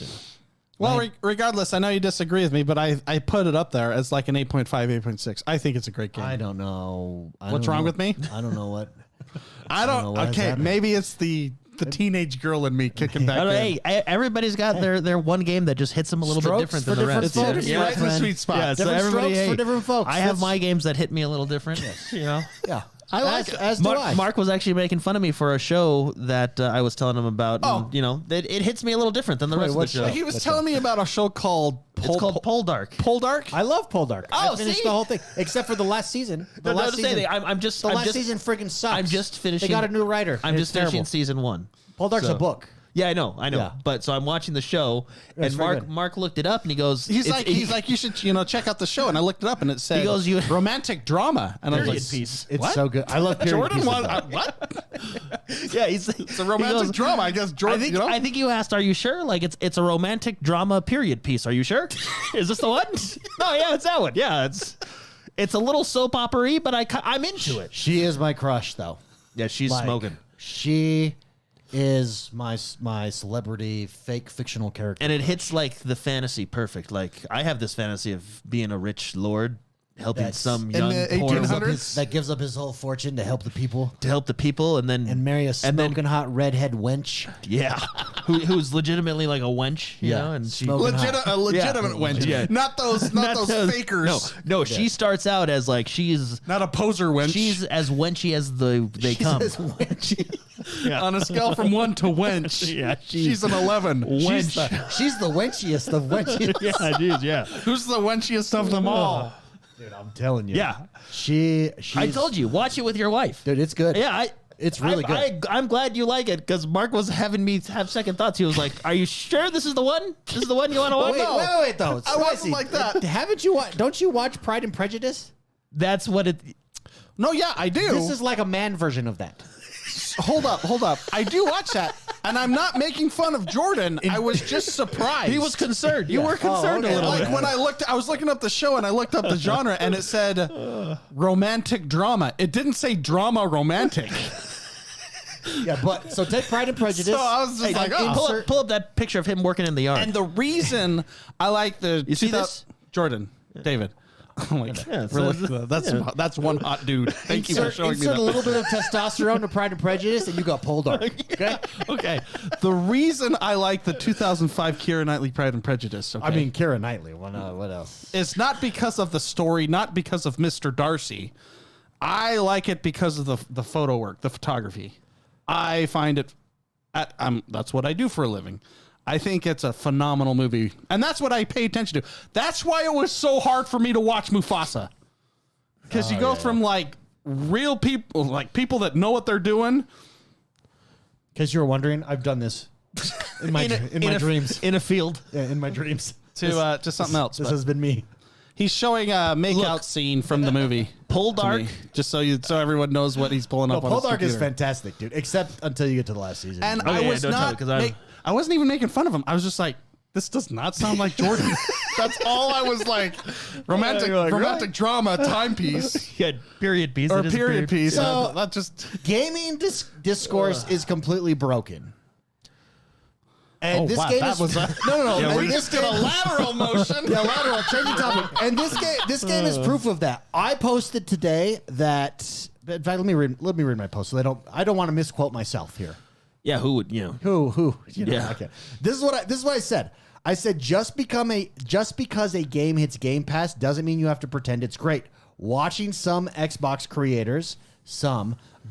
Well, regardless, I know you disagree with me, but I put it up there as like an 8.5, 8.6. I think it's a great game. I don't know. What's wrong with me? I don't know what. I know don't. what has Okay, happened. maybe it's the teenage girl in me kicking back in. Hey, everybody's got their one game that just hits them a little bit Strokes different for than the different rest. folks. You're right in the friend. sweet spot. Yeah, so Different everybody, strokes for hey, different folks. I have That's- my games that hit me a little different. Yeah. I like it. As do I. Mark was actually making fun of me for a show that I was telling him about. Oh. And, it hits me a little different than the rest of the what show. show? He was telling me about a show called It's called Poldark. Poldark. I love Poldark. Oh, I finished see? the whole thing except for the last season. The No, last to season. say that I'm just. the I'm last just, season friggin' sucks. I'm just finishing. They got a new writer. I'm It's just finishing terrible. season 1. Poldark's So- a book. Yeah, I know. Yeah. But so I'm watching the show, It's and very good. Mark looked it up, and he goes, He's it's- like, you should, check out the show. And I looked it up, and it said, He goes, you- romantic drama. And I was Period like, piece. It's What? so good. I love period Jordan pieces, was though. what? Yeah, it's a romantic drama. I guess Jordan. I think you asked, "Are you sure?" Like it's a romantic drama period piece. Are you sure? Is this the one? No, yeah, it's that one. Yeah, it's a little soap opera-y, but I'm into it. She is my crush, though. Yeah, she's Like, smoking, She is my celebrity fake fictional character. and it hits like the fantasy perfect. Like I have this fantasy of being a rich lord helping That's- some In young the poor 1800s? That gives up his whole fortune to help the people to help the people, and then and marry a and then- smoking hot redhead wench. yeah, who's legitimately like a wench, you Yeah. know, and she Smoking hot. A legitimate wench. Yeah. Not those fakers. No, she starts out as like she's Not a poser wench. she's as wenchy as they come. She's wench. on a scale from 1 to wench. Yeah, she's an 11. Wench. She's the wenchiest of wenchiest. Yeah, dude, yeah. Who's the wenchiest of them all? Dude, I'm telling you. Yeah. She's, I told you, watch it with your wife. Dude, it's good. Yeah, It's really good. I'm glad you like it because Mark was having me have second thoughts. He was like, "Are you sure this is the one? This is the one you want to watch?" Wait, though. I wasn't like that. Haven't you don't you watch Pride and Prejudice? That's what it. No, yeah, I do. This is like a man version of that. Hold up. I do watch that, and I'm not making fun of Jordan. I was just surprised. He was concerned. You were concerned okay. a little Like bit. when I was looking up the show and I looked up the genre and it said romantic drama. It didn't say drama romantic. Yeah, but so take Pride and Prejudice. So I was just like, oh. pull up that picture of him working in the yard. And the reason I like the You see 2000 this? Jordan, David. Oh my God. Yeah, Really? That's one hot dude. Thank you for showing me insert that. a little bit of testosterone to Pride and Prejudice, and you got pole dark. Okay. Okay. The reason I like the 2005 Keira Knightley Pride and Prejudice, okay, I mean, Keira Knightley. What else? is not because of the story, not because of Mr. Darcy. I like it because of the photo work, the photography. I find it. That's what I do for a living. I think it's a phenomenal movie, and that's what I pay attention to. That's why it was so hard for me to watch Mufasa, because you go from like real people, like people that know what they're doing. Because you were wondering, I've done this in my dreams. in a field. Yeah, in my dreams. To something else. This but has been me. he's showing a makeout scene from the movie. Pull to dark. me, just so everyone knows what he's pulling No, up on Pole his Dark is computer. fantastic, dude. Except until you get to the last season. And Oh, I yeah, was don't tell not. it, 'cause I wasn't even making fun of him. I was just like, this does not sound like Jordan. That's all I was like. Romantic, You're like, romantic drama timepiece Yeah, period piece. or It is a period piece. So- that just. gaming discourse is completely broken. And this game is no. Yeah, and we're this just game, a lateral motion. yeah, lateral changing topic. And this game is proof of that. I posted today that. In fact, let me read my post. So I don't want to misquote myself here. Yeah, who would, you know? Who? You know, Yeah. okay. This is what I said. I said just because a game hits Game Pass doesn't mean you have to pretend it's great. Watching some Xbox creators,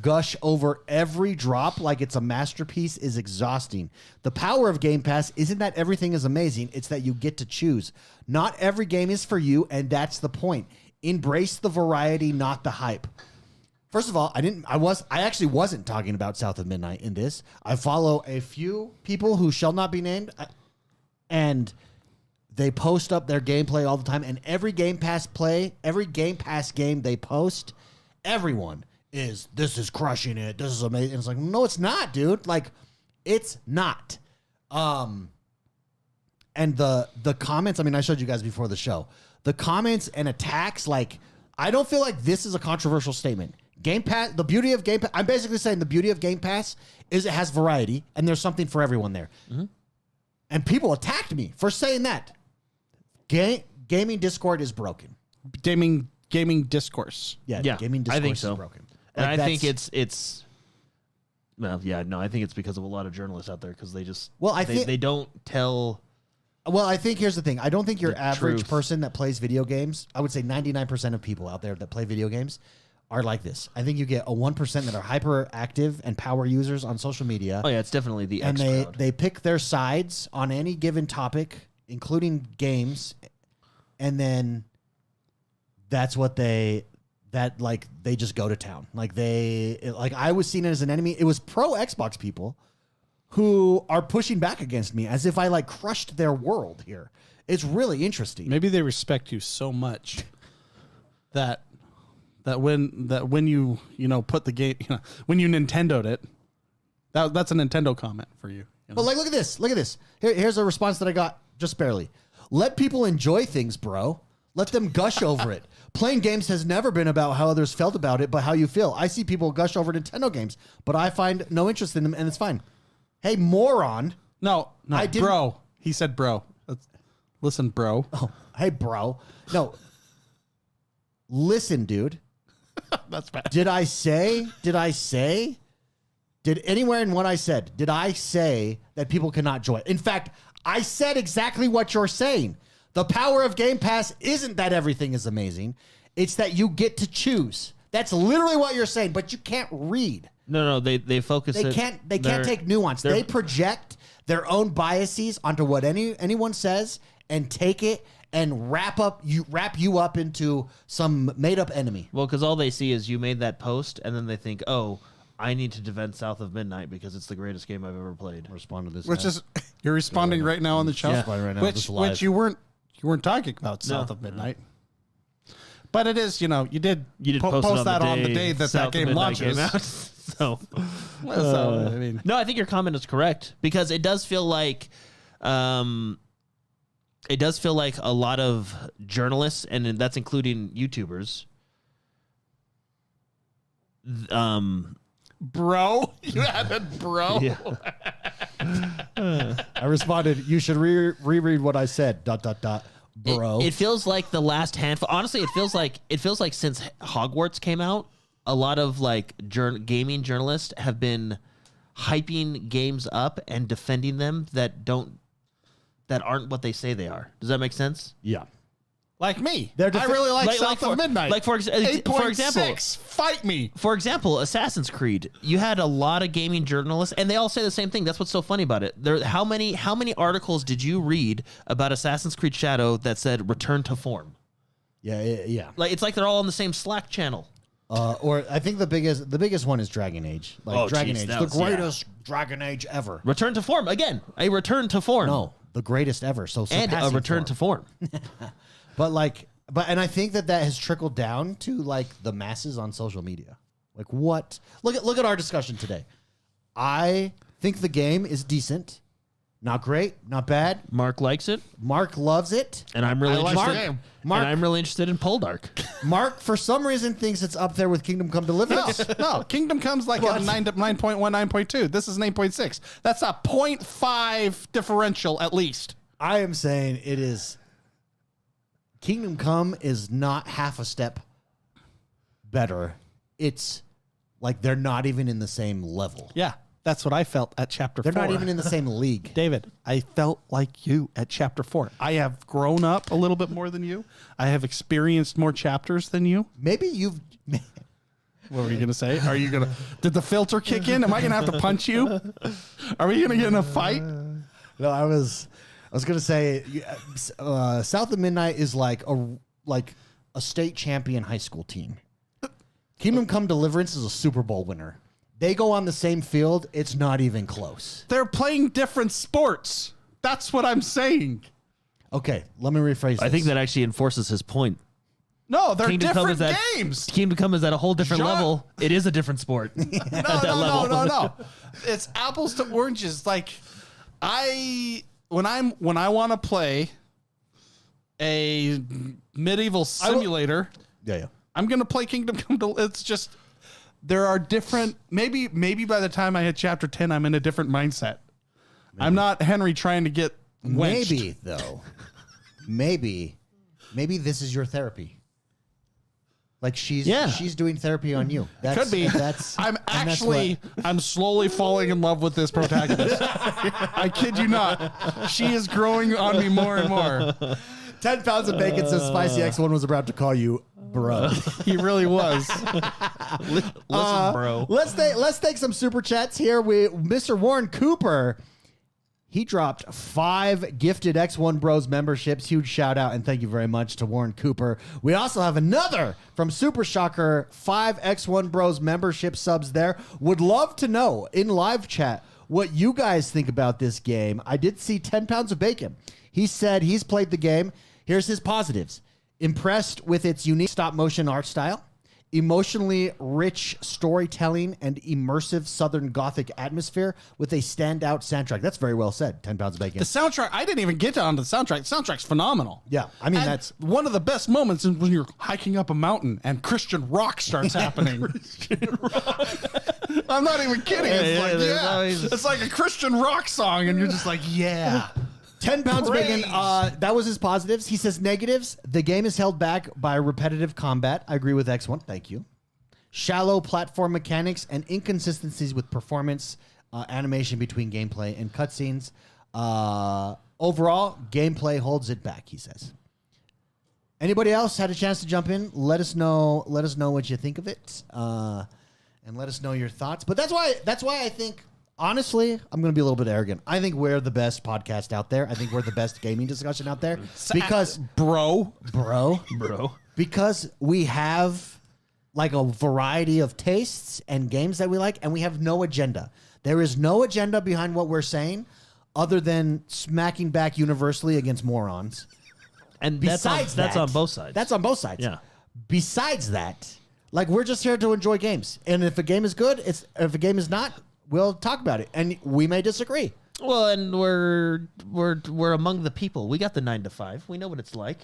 gush over every drop like it's a masterpiece is exhausting. The power of Game Pass isn't that everything is amazing, it's that you get to choose. Not every game is for you, and that's the point. Embrace the variety, not the hype. First of all, I actually wasn't talking about South of Midnight in this. I follow a few people who shall not be named, and they post up their gameplay all the time. And every Game Pass game they post, everyone this is crushing it. This is amazing. And it's like, no, it's not, dude. Like, it's not. And the comments, I mean, I showed you guys before the show. The comments and attacks, like, I don't feel like this is a controversial statement. Game Pass, the beauty of Game Pass, I'm basically saying the beauty of Game Pass is it has variety and there's something for everyone there. Mm-hmm. And people attacked me for saying that. Gaming Discord is broken. Gaming discourse. Yeah, Yeah, gaming I Discourse think so. is broken. And Like, I think that's- it's. Well, yeah, no, I think it's because of a lot of journalists out there because they just. Well, they don't tell. Well, I think here's the thing. I don't think your The average truth. person that plays video games, I would say 99% of people out there that play video games are like this. I think you get a 1% that are hyperactive and power users on social media. Oh yeah, it's definitely the And X they, crowd. they pick their sides on any given topic, including games, and then that's what they just go to town. Like I was seen as an enemy. It was pro Xbox people who are pushing back against me as if I like crushed their world here. It's really interesting. Maybe they respect you so much that when you put the game when you Nintendo'd it, that's a Nintendo comment for you. But like, look at this. Here's a response that I got just barely. Let people enjoy things, bro. Let them gush over it. Playing games has never been about how others felt about it, but how you feel. I see people gush over Nintendo games, but I find no interest in them, and it's fine. Hey, moron. No, I didn't- bro. He said, bro. Listen, bro. Oh, hey, bro. No. Listen, dude. That's bad. Did anywhere in what I said, did I say that people cannot join? In fact, I said exactly what you're saying. The power of Game Pass isn't that everything is amazing. It's that you get to choose. That's literally what you're saying, but you can't read. No, they focus. They can't take nuance. They project their own biases onto what anyone says and take it and wrap you up into some made up enemy. Well, because all they see is you made that post, and then they think, oh, I need to defend South of Midnight because it's the greatest game I've ever played. Respond to this. Which is you're responding right now on the show. Right now, which you weren't talking about South of Midnight. But it is, you did post that on the day that game launches. Came out. So I mean, no, I think your comment is correct because it does feel like a lot of journalists, and that's including YouTubers. Bro, you added bro. Yeah. I responded, you should reread what I said, ... Bro. It feels like the last handful. Honestly, it feels like since Hogwarts came out, a lot of like gaming journalists have been hyping games up and defending them that aren't what they say they are. Does that make sense? Yeah. Like me. I really like South of Midnight. Like for example, 8.6, fight me. For example, Assassin's Creed. You had a lot of gaming journalists, and they all say the same thing. That's what's so funny about it. How many articles did you read about Assassin's Creed Shadow that said return to form? Yeah. Like it's like they're all on the same Slack channel. Or I think the biggest one is Dragon Age. Dragon Age, the greatest Dragon Age ever. Return to form again. A return to form. No, the greatest ever. So and a return to form. But I think that has trickled down to like the masses on social media. Like what? Look at our discussion today. I think the game is decent, not great, not bad. Mark likes it. Mark loves it, and I'm really interested. Mark, and I'm really interested in Poldark. Mark, for some reason, thinks it's up there with Kingdom Come Deliverance. No, Kingdom Come's like a 9.1, 9.2. This is an 8.6. That's a 0.5 differential at least. I am saying it is. Kingdom Come is not half a step better. It's like they're not even in the same level. Yeah, that's what I felt at Chapter 4. They're not even in the same league. David, I felt like you at Chapter 4. I have grown up a little bit more than you. I have experienced more chapters than you. Maybe you've... What were you going to say? Are you going to... Did the filter kick in? Am I going to have to punch you? Are we going to get in a fight? No, I was going to say South of Midnight is like a state champion high school team. Kingdom Come Deliverance is a Super Bowl winner. They go on the same field. It's not even close. They're playing different sports. That's what I'm saying. Okay, let me rephrase this. I think that actually enforces his point. No, they're Kingdom different games. Kingdom Come is at a whole different level. It is a different sport. No. It's apples to oranges. Like when I want to play a medieval simulator, I'm going to play Kingdom Come. It's just there are different. Maybe by the time I hit chapter 10, I'm in a different mindset. Maybe. I'm not Henry trying to get wenched. Maybe though. Maybe this is your therapy. Like she's doing therapy on you. Could be. I'm slowly falling in love with this protagonist. I kid you not. She is growing on me more and more. 10 pounds of bacon says Spicy X1 was about to call you bro. He really was. Listen, bro. Let's take some super chats here. Mr. Warren Cooper. He dropped 5 gifted XoneBros memberships. Huge shout out and thank you very much to Warren Cooper. We also have another from Super Shocker, 5 XoneBros membership subs there. Would love to know in live chat what you guys think about this game. I did see 10 pounds of bacon. He said he's played the game. Here's his positives. Impressed with its unique stop motion art style, emotionally rich storytelling, and immersive Southern Gothic atmosphere with a standout soundtrack. That's very well said, 10 pounds of bacon. The soundtrack, I didn't even get onto the soundtrack. The soundtrack's phenomenal. Yeah, I mean, and that's... one of the best moments is when you're hiking up a mountain and Christian rock starts happening. I'm not even kidding. It's like a Christian rock song, and you're just like, yeah. 10 pounds Praise. bacon. That was his positives. He says negatives. The game is held back by repetitive combat. I agree with X1. Thank you. Shallow platform mechanics and inconsistencies with performance, animation between gameplay and cutscenes. Overall, gameplay holds it back, he says. Anybody else had a chance to jump in? Let us know what you think of it. And let us know your thoughts. But that's why I think, honestly, I'm going to be a little bit arrogant. I think we're the best podcast out there. I think we're the best gaming discussion out there. Because, bro. Because we have like a variety of tastes and games that we like, and we have no agenda. There is no agenda behind what we're saying other than smacking back universally against morons. And Besides that's on that- both sides. That's on both sides. Yeah. Besides that, like, we're just here to enjoy games. And if a game is good, if a game is not, we'll talk about it. And we may disagree. Well, and we're among the people. We got the 9 to 5. We know what it's like.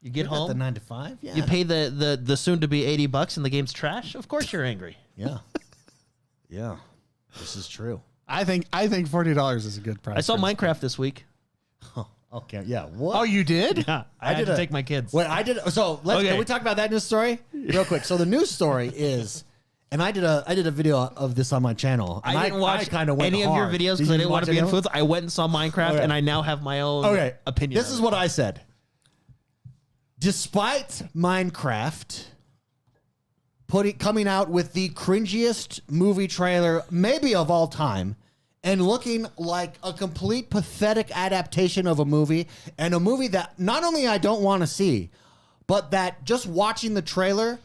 You get home, The 9 to 5? Yeah. you pay the soon to be $80 and the game's trash. Of course you're angry. Yeah. Yeah. This is true. I think $40 is a good price. I saw for this. Minecraft this week. Okay. Yeah. What? Oh, you did? Yeah, I had to take my kids. Wait, I did. So Okay. can we talk about that news story real quick? So the news story is, and I did a video of this on my channel. And I didn't watch kinda went any of your hard. videos Did because you I didn't want watch to be any of them? influenced. I went and saw Minecraft, Okay. and I now have my own opinion. This is what I said. Despite Minecraft coming out with the cringiest movie trailer maybe of all time and looking like a complete pathetic adaptation of a movie, and a movie that not only I don't want to see, but that just watching the trailer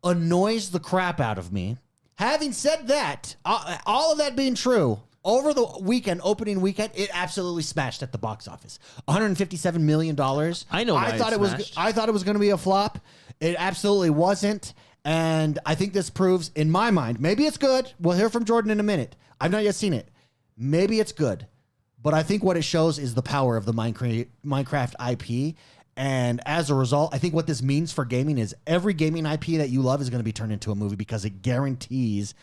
annoys the crap out of me. Having said that, all of that being true, over the opening weekend, it absolutely smashed at the box office. $157 million. I know why I thought it it was. smashed. I thought it was going to be a flop. It absolutely wasn't. And I think this proves, in my mind, maybe it's good. We'll hear from Jordan in a minute. I've not yet seen it. Maybe it's good, but I think what it shows is the power of the Minecraft IP. And as a result, I think what this means for gaming is every gaming IP that you love is going to be turned into a movie, because it guarantees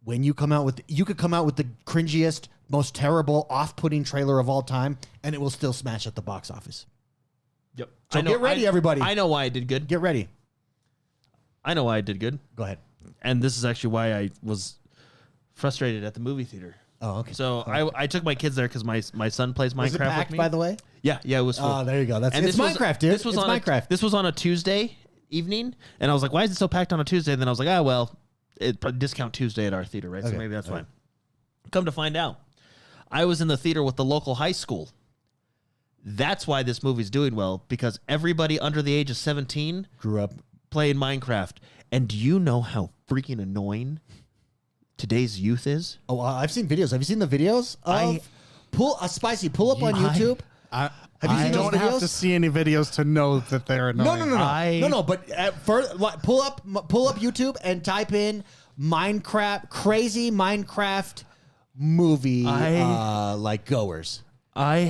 when you come out with, you could come out with the cringiest, most terrible, off-putting trailer of all time, and it will still smash at the box office. Yep. So get ready, everybody. I know why I did good. Get ready. I know why I did good. Go ahead. And this is actually why I was frustrated at the movie theater. Oh, okay. So I took my kids there because my son plays Minecraft Was it packed, with me. by the way? Yeah, it was full. Oh, there you go. That's And it's this was- Minecraft, dude. This was it's on Minecraft. This was on a Tuesday evening, and I was like, "Why is it so packed on a Tuesday?" And then I was like, "Ah, well, discount Tuesday at our theater, right? Okay. So maybe that's fine." Come to find out, I was in the theater with the local high school. That's why this movie's doing well, because everybody under the age of 17 Grew up. playing Minecraft. And do you know how freaking annoying today's youth is? Oh, I've seen videos. Have you seen the videos of pull up on YouTube? I Have you seen those don't have videos? to see any videos to know that they're annoying. No. But pull up YouTube and type in crazy Minecraft movie like goers. I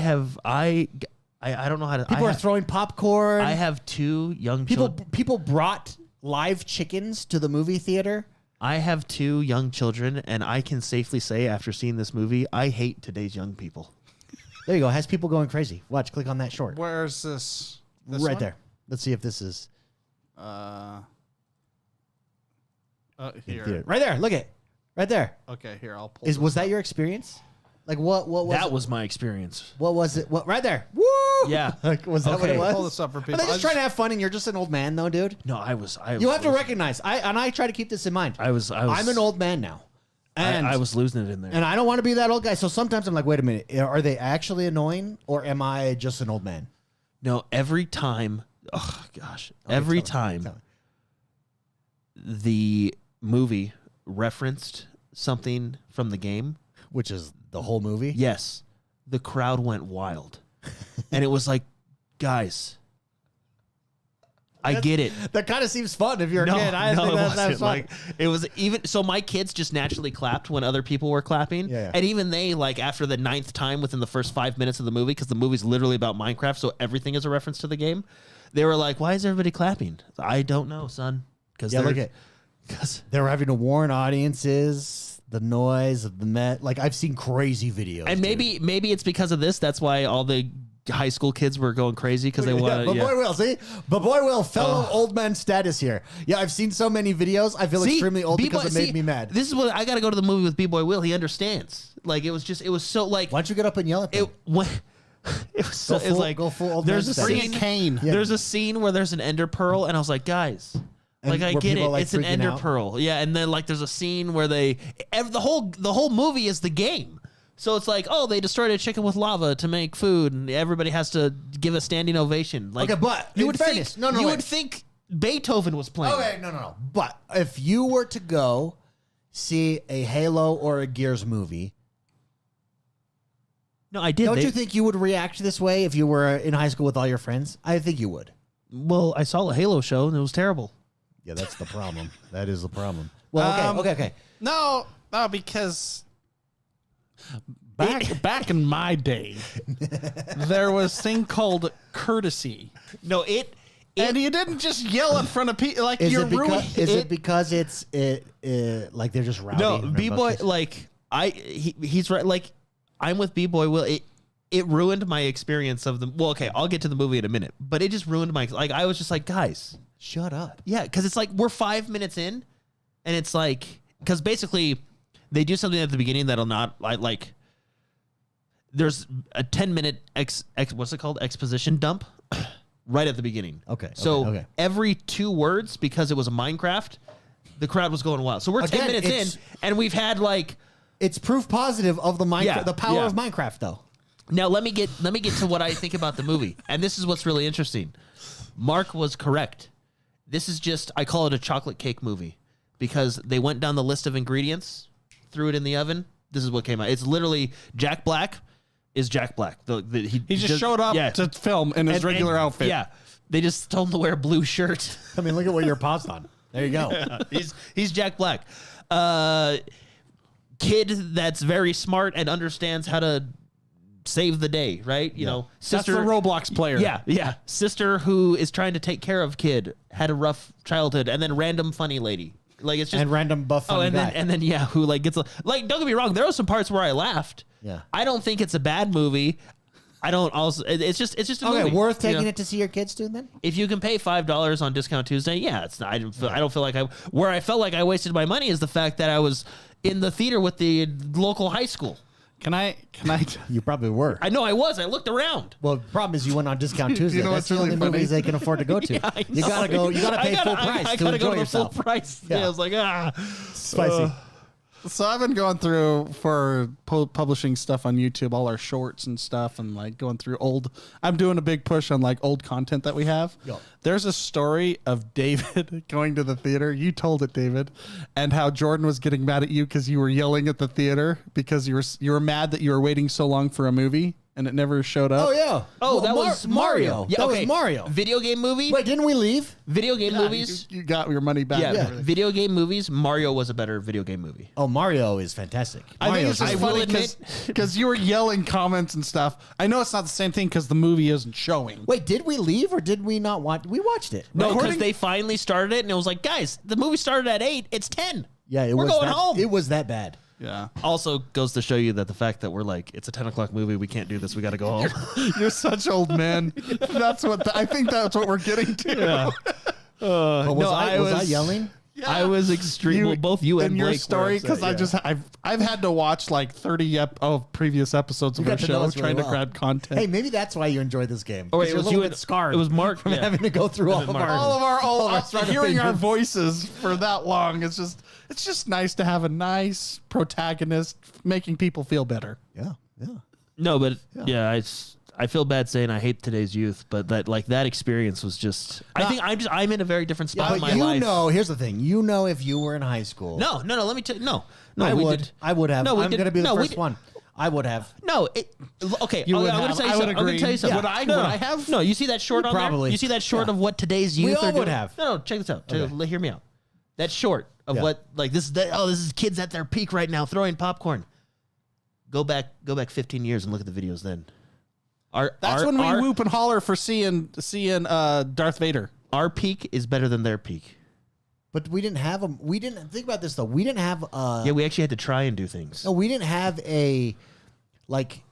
don't know how to. People are throwing popcorn. I have two young children. People brought live chickens to the movie theater. I have two young children, and I can safely say, after seeing this movie, I hate today's young people. There you go. It has people going crazy. Watch. Click on that short. Where's this? Right one? there. Let's see if this is Here. theater. Right there. Look at it. Right there. Okay, here I'll pull. Was that your experience? Like what was That it? was my experience. What was it? What right there? Woo! Yeah. Like, was that what Okay. it was? Pull this up for Are people. they I just just- trying to have fun, and you're just an old man, though, dude? No, I was. You have to recognize. I try to keep this in mind. I was. I'm an old man now, and I was losing it in there. and I don't want to be that old guy. So sometimes I'm like, wait a minute, are they actually annoying, or am I just an old man? No, every time. Oh gosh, every time Tell me. the movie referenced something from the game, Which is the whole movie. yes, the crowd went wild, and it was like, guys, I get it. That kind of seems fun if you're a kid. I think it that's wasn't. fun. Like, it was even so. My kids just naturally clapped when other people were clapping, Yeah. and even they, like, after the 9th time within the first 5 minutes of the movie, because the movie's literally about Minecraft, so everything is a reference to the game. They were like, "Why is everybody clapping?" I don't know, son. Because Yeah, look at. They were having to warn audiences the noise of the net. Like I've seen crazy videos, And maybe it's because of this. That's why all the high school kids were going crazy because they wanted. But boy, Will, see, but boy, Will, fellow old man status here. Yeah, I've seen so many videos. I feel extremely old because it made me mad. This is what I got to go to the movie with B-Boy Will. He understands. Like it was so like. Why don't you get up and yell at them? It was so. It was like go full old there's man a status. scene. Cane. Yeah. There's a scene where there's an ender pearl, and I was like, guys. And Like I where get people it, are, like, it's an freaking ender out? pearl, yeah. And then like there's a scene where the whole movie is the game. So it's like, oh, they destroyed a chicken with lava to make food, and everybody has to give a standing ovation. Like, Okay, but you in would fairness, think, you would think Beethoven was playing. Okay, no. But if you were to go see a Halo or a Gears movie, No, I did. don't you think you would react this way if you were in high school with all your friends? I think you would. Well, I saw a Halo show and it was terrible. Yeah, that's the problem. That is the problem. Well, okay. No, because back in my day, there was a thing called courtesy. No, And you didn't just yell in front of people like Is you're it because, ruining. is it because it's like they're just rowdy? no and B-Boy obnoxious? like he's right. Like I'm with B-Boy Will. It ruined my experience of the. Well, okay, I'll get to the movie in a minute, but it just ruined my. Like I was just like, guys, Shut up. yeah, because it's like we're 5 minutes in, and it's like because basically they do something at the beginning that'll not like. There's a 10-minute what's it called exposition dump right at the beginning. Okay, So okay. every 2 words, because it was a Minecraft, the crowd was going wild. So we're 10 Again, minutes it's- in, and we've had like. It's proof positive of the Minecraft, Yeah, the power yeah. of Minecraft, though. Now let me get to what I think about the movie, and this is what's really interesting. Mark was correct. This is just I call it a chocolate cake movie because they went down the list of ingredients, threw it in the oven. This is what came out. It's literally Jack Black is Jack Black. He just showed up to film in his regular outfit. Yeah, they just told him to wear a blue shirt. I mean, look at what you're paused on. There you go. He's Jack Black. Kid that's very smart and understands how to save the day, right? You know, That's the Roblox player. Yeah. Sister who is trying to take care of kid had a rough childhood, and then random funny lady. Like it's just And random buff funny guy. and then yeah, who like gets like don't get me wrong, there were some parts where I laughed. Yeah. I don't think it's a bad movie. I don't also it's just a Okay, movie. worth taking you know? it to see your kids doing then? If you can pay $5 on Discount Tuesday, yeah, it's not. I don't feel like where I felt like I wasted my money is the fact that I was in the theater with the local high school. Can I? You probably were. I know I was. I looked around. Well, the problem is you went on Discount Tuesday. You know That's what's the really only funny? movies they can afford to go to. Yeah, I You know. gotta go. You gotta pay full price I to gotta enjoy go to yourself. full price. Yeah. Yeah, I was like, Spicy. So I've been going through for publishing stuff on YouTube, all our shorts and stuff, and like going through old. I'm doing a big push on like old content that we have. Yo. There's a story of David going to the theater. You told it, David, and how Jordan was getting mad at you because you were yelling at the theater because you were mad that you were waiting so long for a movie and it never showed up. Oh yeah. oh, Well, that was Mario. Yeah, that was Mario. Video game movie. Wait, didn't we leave? Video game movies. You got your money back. Yeah, and everything. video game movies. Mario was a better video game movie. Oh, Mario is fantastic. I think Mario's it's just I will funny admit- because you were yelling comments and stuff. I know it's not the same thing because the movie isn't showing. Wait, did we leave or did we not watch? We watched it. No, because According- they finally started it, and it was like, guys, the movie started at 8. It's 10. Yeah, We're was going that, home. It was that bad. Yeah. Also goes to show you that the fact that we're like, it's a 10 o'clock movie, we can't do this, we got to go home. You're such old men. That's what I think. That's what we're getting to. But was I yelling? I was extreme. Well, both you and in your Blake were story upset, because I've had to watch like 30 previous episodes of You our got to know show us really trying to well. grab content. Hey, maybe that's why you enjoy this game. Oh, wait, 'Cause it you're was a little you bit and- scarred. It was Mark from yeah. having to go through all of Mark. our. all of our strong hearing our opinions. voices for that long. It's just nice to have a nice protagonist making people feel better. Yeah, yeah. No, but yeah, I feel bad saying I hate today's youth, but that experience was just. I think I'm in a very different spot in But my you life. know, here's the thing. You know, if you were in high school, No. Let me tell you. No. I we would. did- I would have. No, we I'm did- going to be the no, we first did- one. I would have. No. Okay. You I'm would going to have. tell you I would something. I'm going agree. to tell you something. Would I? No, Would no. I have? No. You see that short on Probably. there? You see that short Yeah. of what today's We youth all are would doing? have. No. Check this out. Okay. Hear me out. That short of Yeah. what like this. This is kids at their peak right now throwing popcorn. Go back 15 years and look at the videos then. That's when we whoop and holler for seeing Darth Vader. Our peak is better than their peak. But we didn't have them. We didn't think about this though. We didn't have. Yeah, we actually had to try and do things. No, we didn't have a like.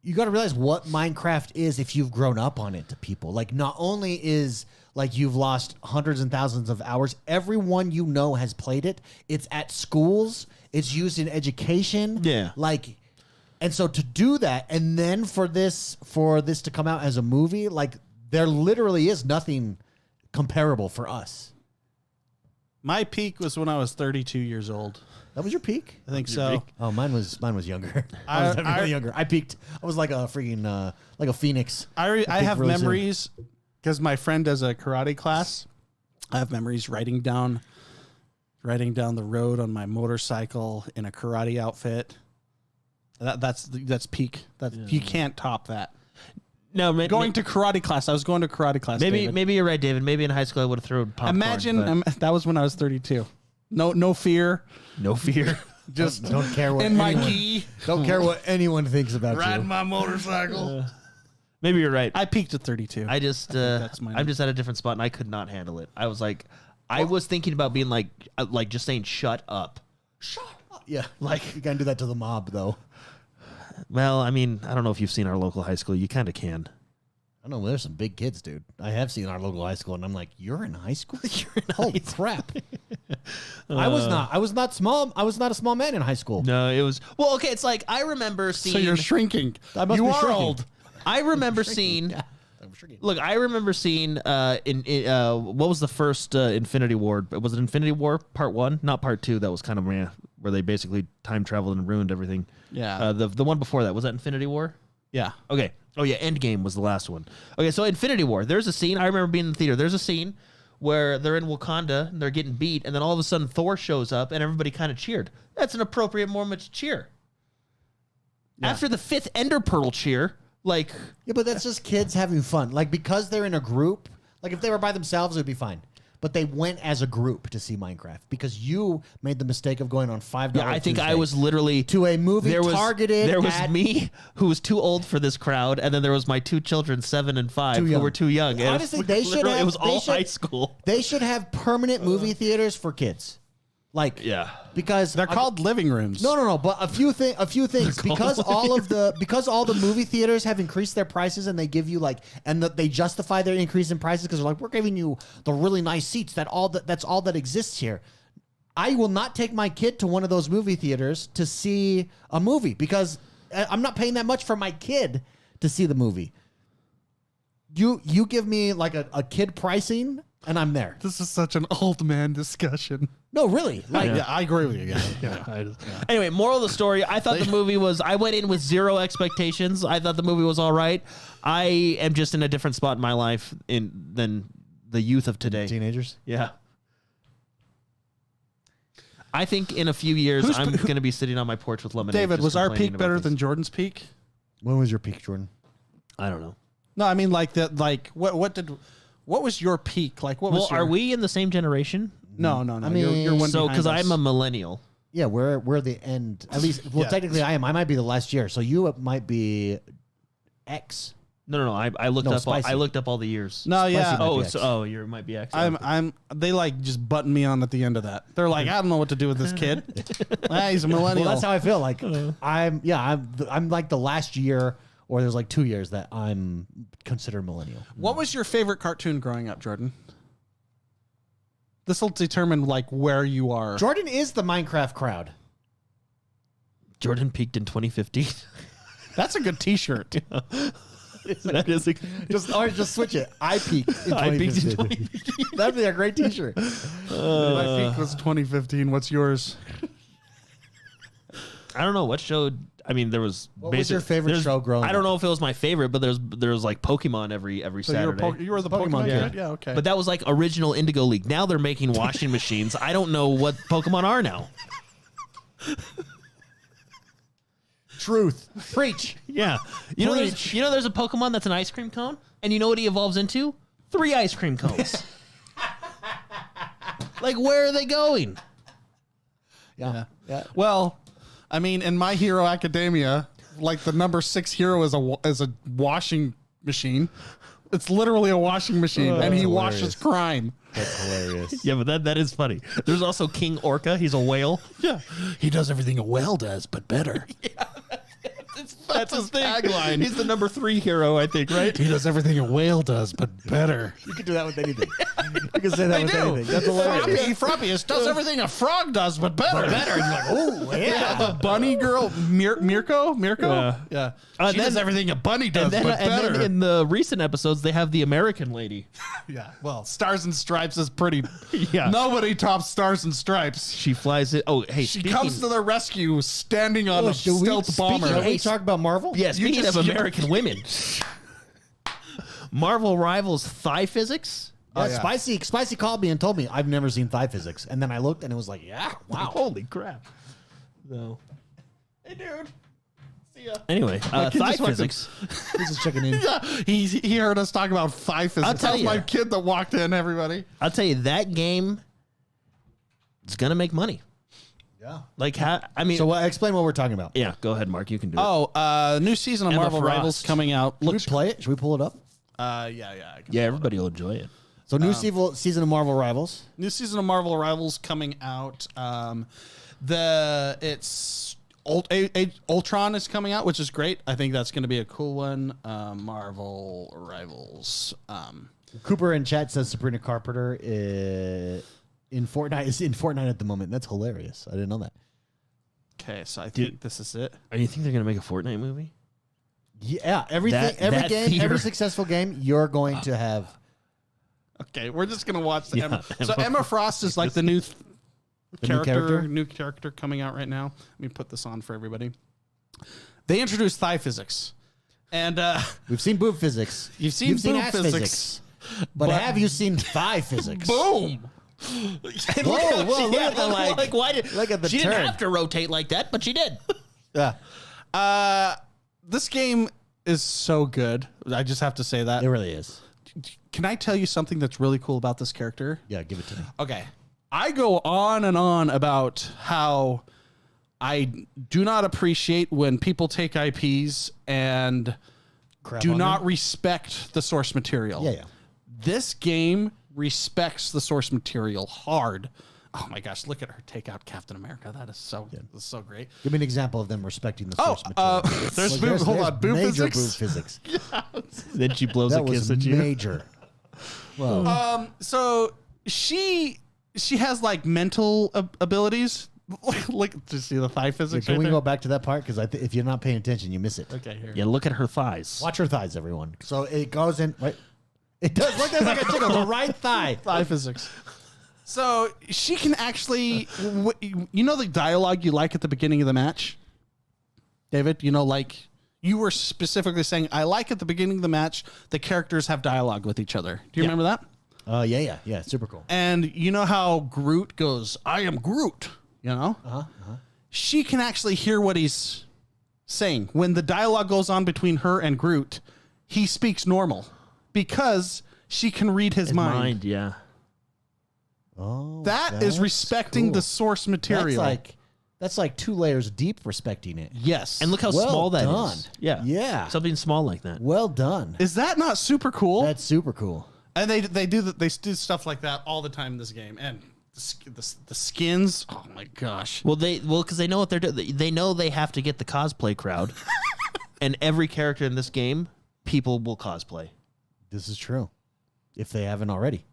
You got to realize what Minecraft is if you've grown up on it. To people, like not only is like you've lost hundreds and thousands of hours. Everyone you know has played it. It's at schools. It's used in education. Yeah. Like, and so to do that, and then for this to come out as a movie, like there literally is nothing comparable for us. My peak was when I was 32 years old. That was your peak? I think so. Oh, mine was younger. I was definitely younger. I peaked. I was like a freaking like a phoenix. I have really memories because my friend does a karate class. I have memories riding down the road on my motorcycle in a karate outfit. That's peak. You can't top that. No, Going to karate class. I was going to karate class. Maybe you're right, David. Maybe in high school I would have thrown popcorn. Imagine that was when I was 32. No fear. No fear. Just don't care what in my anyone, gi. Don't care what anyone thinks about Riding you. my motorcycle. Maybe you're right. I peaked at 32. I'm just at a different spot, and I could not handle it. I was like, I was thinking about being like just saying, "Shut up." Shut up. Yeah, like you can't do that to the mob though. Well, I mean, I don't know if you've seen our local high school. You kind of can. I don't know. There's some big kids, dude. I have seen our local high school, and I'm like, you're in high school? Holy crap! I was not small. I was not a small man in high school. No, it was okay. It's like I remember seeing. So you're shrinking. I must you be are shrinking. old. I remember seeing. Yeah, I'm shrinking. Look, I remember seeing in what was the first Infinity War? Was it Infinity War Part 1? Not Part 2. That was kind of where they basically time traveled and ruined everything. Yeah. The one before that, was that Infinity War? Yeah. Okay. Oh yeah, Endgame was the last one. Okay, so Infinity War. There's a scene. I remember being in the theater. There's a scene where they're in Wakanda and they're getting beat, and then all of a sudden Thor shows up and everybody kind of cheered. That's an appropriate moment to cheer. Yeah. After the 5th Ender Pearl cheer, like Yeah, but that's just kids having fun. Like because they're in a group. Like if they were by themselves, it would be fine. But they went as a group to see Minecraft because you made the mistake of going on $5. yeah, I think Tuesday I was literally to a movie targeted. There was at me who was too old for this crowd, and then there was my 2 children, 7 and 5, Too who young. were too young. And Honestly, they should have. It was they all should- high school. They should have permanent movie theaters for kids. Like Yeah. because They're called living rooms. No. But a few things because all the movie theaters have increased their prices and they give you they justify their increase in prices because they're like, we're giving you the really nice seats that's all that exists here. I will not take my kid to one of those movie theaters to see a movie because I'm not paying that much for my kid to see the movie. You give me like a kid pricing and I'm there. This is such an old man discussion. No, really. Like Yeah, I agree with you guys. Yeah. Anyway, moral of the story, I thought the movie was, I went in with 0 expectations. I thought the movie was all right. I am just in a different spot in my life than the youth of today. teenagers. Yeah. I think in a few years, I'm going to be sitting on my porch with lemonade. David, just was our complaining peak about better these. than Jordan's peak? When was your peak, Jordan? I don't know. No, I mean what was your peak? Like what was Are we in the same generation? No. I mean, you're one So, because because I'm a millennial. Yeah, we're the end. At least, well, Yeah. technically, I am. I might be the last year. So you might be X. No. I looked No, up. spicy. I looked up all the years. No, yeah. might be X. You might be X. They like just button me on at the end of that. They're like, I don't know what to do with this kid. He's a millennial. Well, that's how I feel. Like I'm like the last year, or there's like 2 years that I'm considered millennial. What was your favorite cartoon growing up, Jordan? This will determine like where you are. Jordan is the Minecraft crowd. Jordan peaked in 2015. That's a good T-shirt. That is Just switch it. I peaked in I peaked in 2015. That'd be a great T-shirt. My peak was 2015. What's yours? I don't know what show. I mean, there was. What was your favorite show growing I don't up? know if it was my favorite, but there was like Pokemon every So Saturday. you were the Pokemon kid? Yeah, okay. But that was like original Indigo League. Now they're making washing machines. I don't know what Pokemon are now. Truth. Preach. Yeah, you know, there's a Pokemon that's an ice cream cone, and you know what he evolves into? 3 ice cream cones. Like, where are they going? Yeah. Well, I mean, in My Hero Academia, like the number 6 hero is a washing machine. It's literally a washing machine, and he That's washes hilarious. crime. That's hilarious. Yeah, but that is funny. There's also King Orca. He's a whale. Yeah, he does everything a whale does, but better. That's his thing. tagline. He's the number 3 hero, I think, right? He does everything a whale does, but better. You can do that with anything. You can say that with anything. That's hilarious. Frappius does everything a frog does, but better. Better. You're like, oh yeah. The bunny girl, Mirko? Yeah. She then- does everything a bunny does, And but better. then in the recent episodes, they have the American lady. Yeah, well, Stars and Stripes is pretty. Yeah. Nobody tops Stars and Stripes. She flies it. Oh, hey, She comes to the rescue standing on a should we- stealth bomber. Shall we talk about Marvel? Yeah, speaking just- of American women, Marvel rivals thigh physics. Yeah, yeah. Spicy called me and told me I've never seen thigh physics, and then I looked and it was like, yeah, wow. Holy crap! No. Hey, dude. See ya. Anyway, thigh just walked in. physics. He's just checking in. Yeah, he heard us talk about thigh physics. I'll tell That was you. my kid that walked in, everybody. I'll tell you that game is gonna make money. Yeah. Like, I mean, So explain what we're talking about. yeah. Go ahead, Mark. You can do it. Oh, new season of Emma Marvel Frost. Rivals coming out. Should we Looks, play it? Should we pull it up? yeah. I can- Yeah, everybody will enjoy it. So new season of Marvel Rivals. New season of Marvel Rivals coming out. Ultron is coming out, which is great. I think that's going to be a cool one. Marvel Rivals. Cooper in chat says Sabrina Carpenter in Fortnite is in Fortnite at the moment. That's hilarious. I didn't know that. Okay, so I think this is it. Or you think they're gonna make a Fortnite movie? Yeah, everything, That every game, theater- every successful game, you're going to have. Okay, we're just gonna watch the Yeah, Emma. So Emma Emma Frost is like the new character? new character coming out right now. Let me put this on for everybody. They introduced thigh physics, and We've seen boob physics. You've seen boob ass physics. But, But- have you seen thigh physics? boom. Whoa, whoa! Look at the like why did look at the she turn. didn't have to rotate like that, but she did. Yeah, This game is so good. I just have to say that. it really is. Can I tell you something that's really cool about this character? Yeah, give it to me. Okay. I go on and on about how I do not appreciate when people take IPs and Crap do on not them? respect the source material. Yeah. This game respects the source material hard. Oh my gosh, look at her take out Captain America. That is so great. Give me an example of them respecting the source Oh, material. there's boob, hold on, boob major physics. boob physics. Then she blows That a was kiss at you. major. Whoa. So she has like mental abilities. Look, to see the thigh physics. Can right we there? go back to that part? Because if you're not paying attention, you miss it. Okay, here. Yeah, look at her thighs. Watch her thighs, everyone. So it goes in. Right. It does look there's like a tickle. The right thigh. Thigh physics. So she can actually, you know, the dialogue you like at the beginning of the match, David. You know, like you were specifically saying, I like at the beginning of the match the characters have dialogue with each other. Do you remember that? Yeah. Super cool. And you know how Groot goes, I am Groot. You know, she can actually hear what he's saying when the dialogue goes on between her and Groot. He speaks normal because she can read his mind. Yeah. Oh, That is that's respecting cool. the source material. That's like 2 layers deep respecting it. Yes. And look how Well small that is. done. Yeah. Yeah. Something small like that. Well done. Is that not super cool? That's super cool. And they do stuff like that all the time in this game. And the skins, oh my gosh. Well, because they know what they're doing. They know they have to get the cosplay crowd, and every character in this game, people will cosplay. This is true. If they haven't already.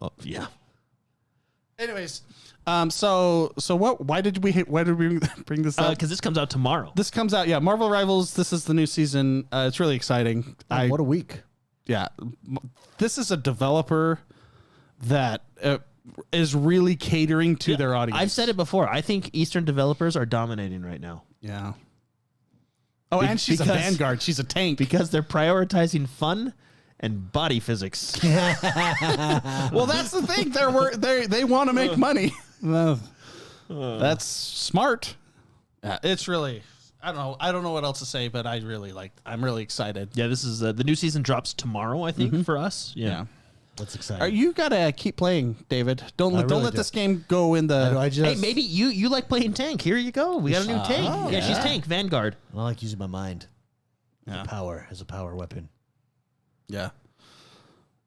Oh yeah. Anyways, so what? Why did we bring this up? Because this comes out tomorrow. This comes out, yeah. Marvel Rivals. This is the new season. It's really exciting. What a week. This is a developer that is really catering to their audience. I've said it before. I think Eastern developers are dominating right now Yeah. Oh, and she's a because- vanguard. She's a tank. because they're prioritizing fun and body physics. Well, that's the thing. They want to make money. That's smart. Yeah, it's really. I don't know what else to say, but I'm really excited. Yeah, this is the new season drops tomorrow. I think for us. Yeah. That's exciting. You gotta keep playing, David. Don't really let do. this game go in the. I just, Hey, maybe you like playing tank. Here you go. We got a new tank. Yeah, she's tank Vanguard. I like using my mind. Yeah. As a power weapon. Yeah.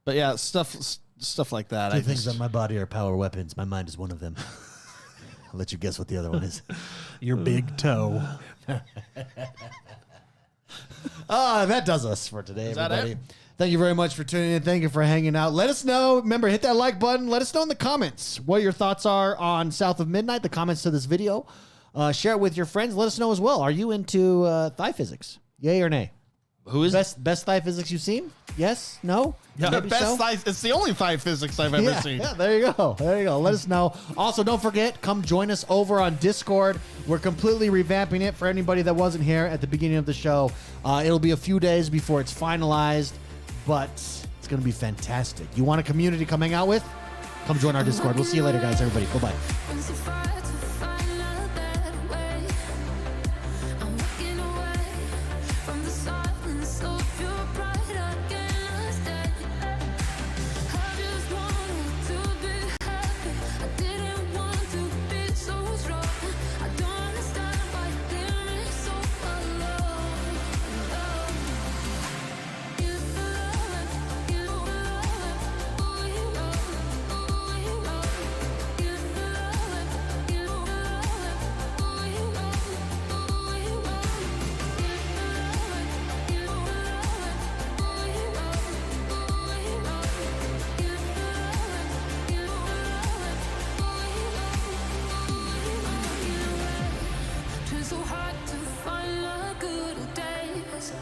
But yeah, stuff like that. Two things on my body are power weapons. My mind is one of them. I'll let you guess what the other one is. Your big toe. That does us for today, that everybody. it? Thank you very much for tuning in. Thank you for hanging out. Let us know. Remember, hit that like button. Let us know in the comments what your thoughts are on South of Midnight, the comments to this video. Share it with your friends. Let us know as well. Are you into thigh physics? Yay or nay? Who is Best thigh physics you've seen? Yes? No? Yeah, Maybe best so? size. It's the only thigh physics I've ever seen. Yeah, there you go. There you go. Let us know. Also, don't forget, come join us over on Discord. We're completely revamping it for anybody that wasn't here at the beginning of the show. It'll be a few days before it's finalized, but it's going to be fantastic. You want a community to come hang out with? Come join our Discord. We'll see you later, guys. Everybody, bye-bye. So hard to find the good days.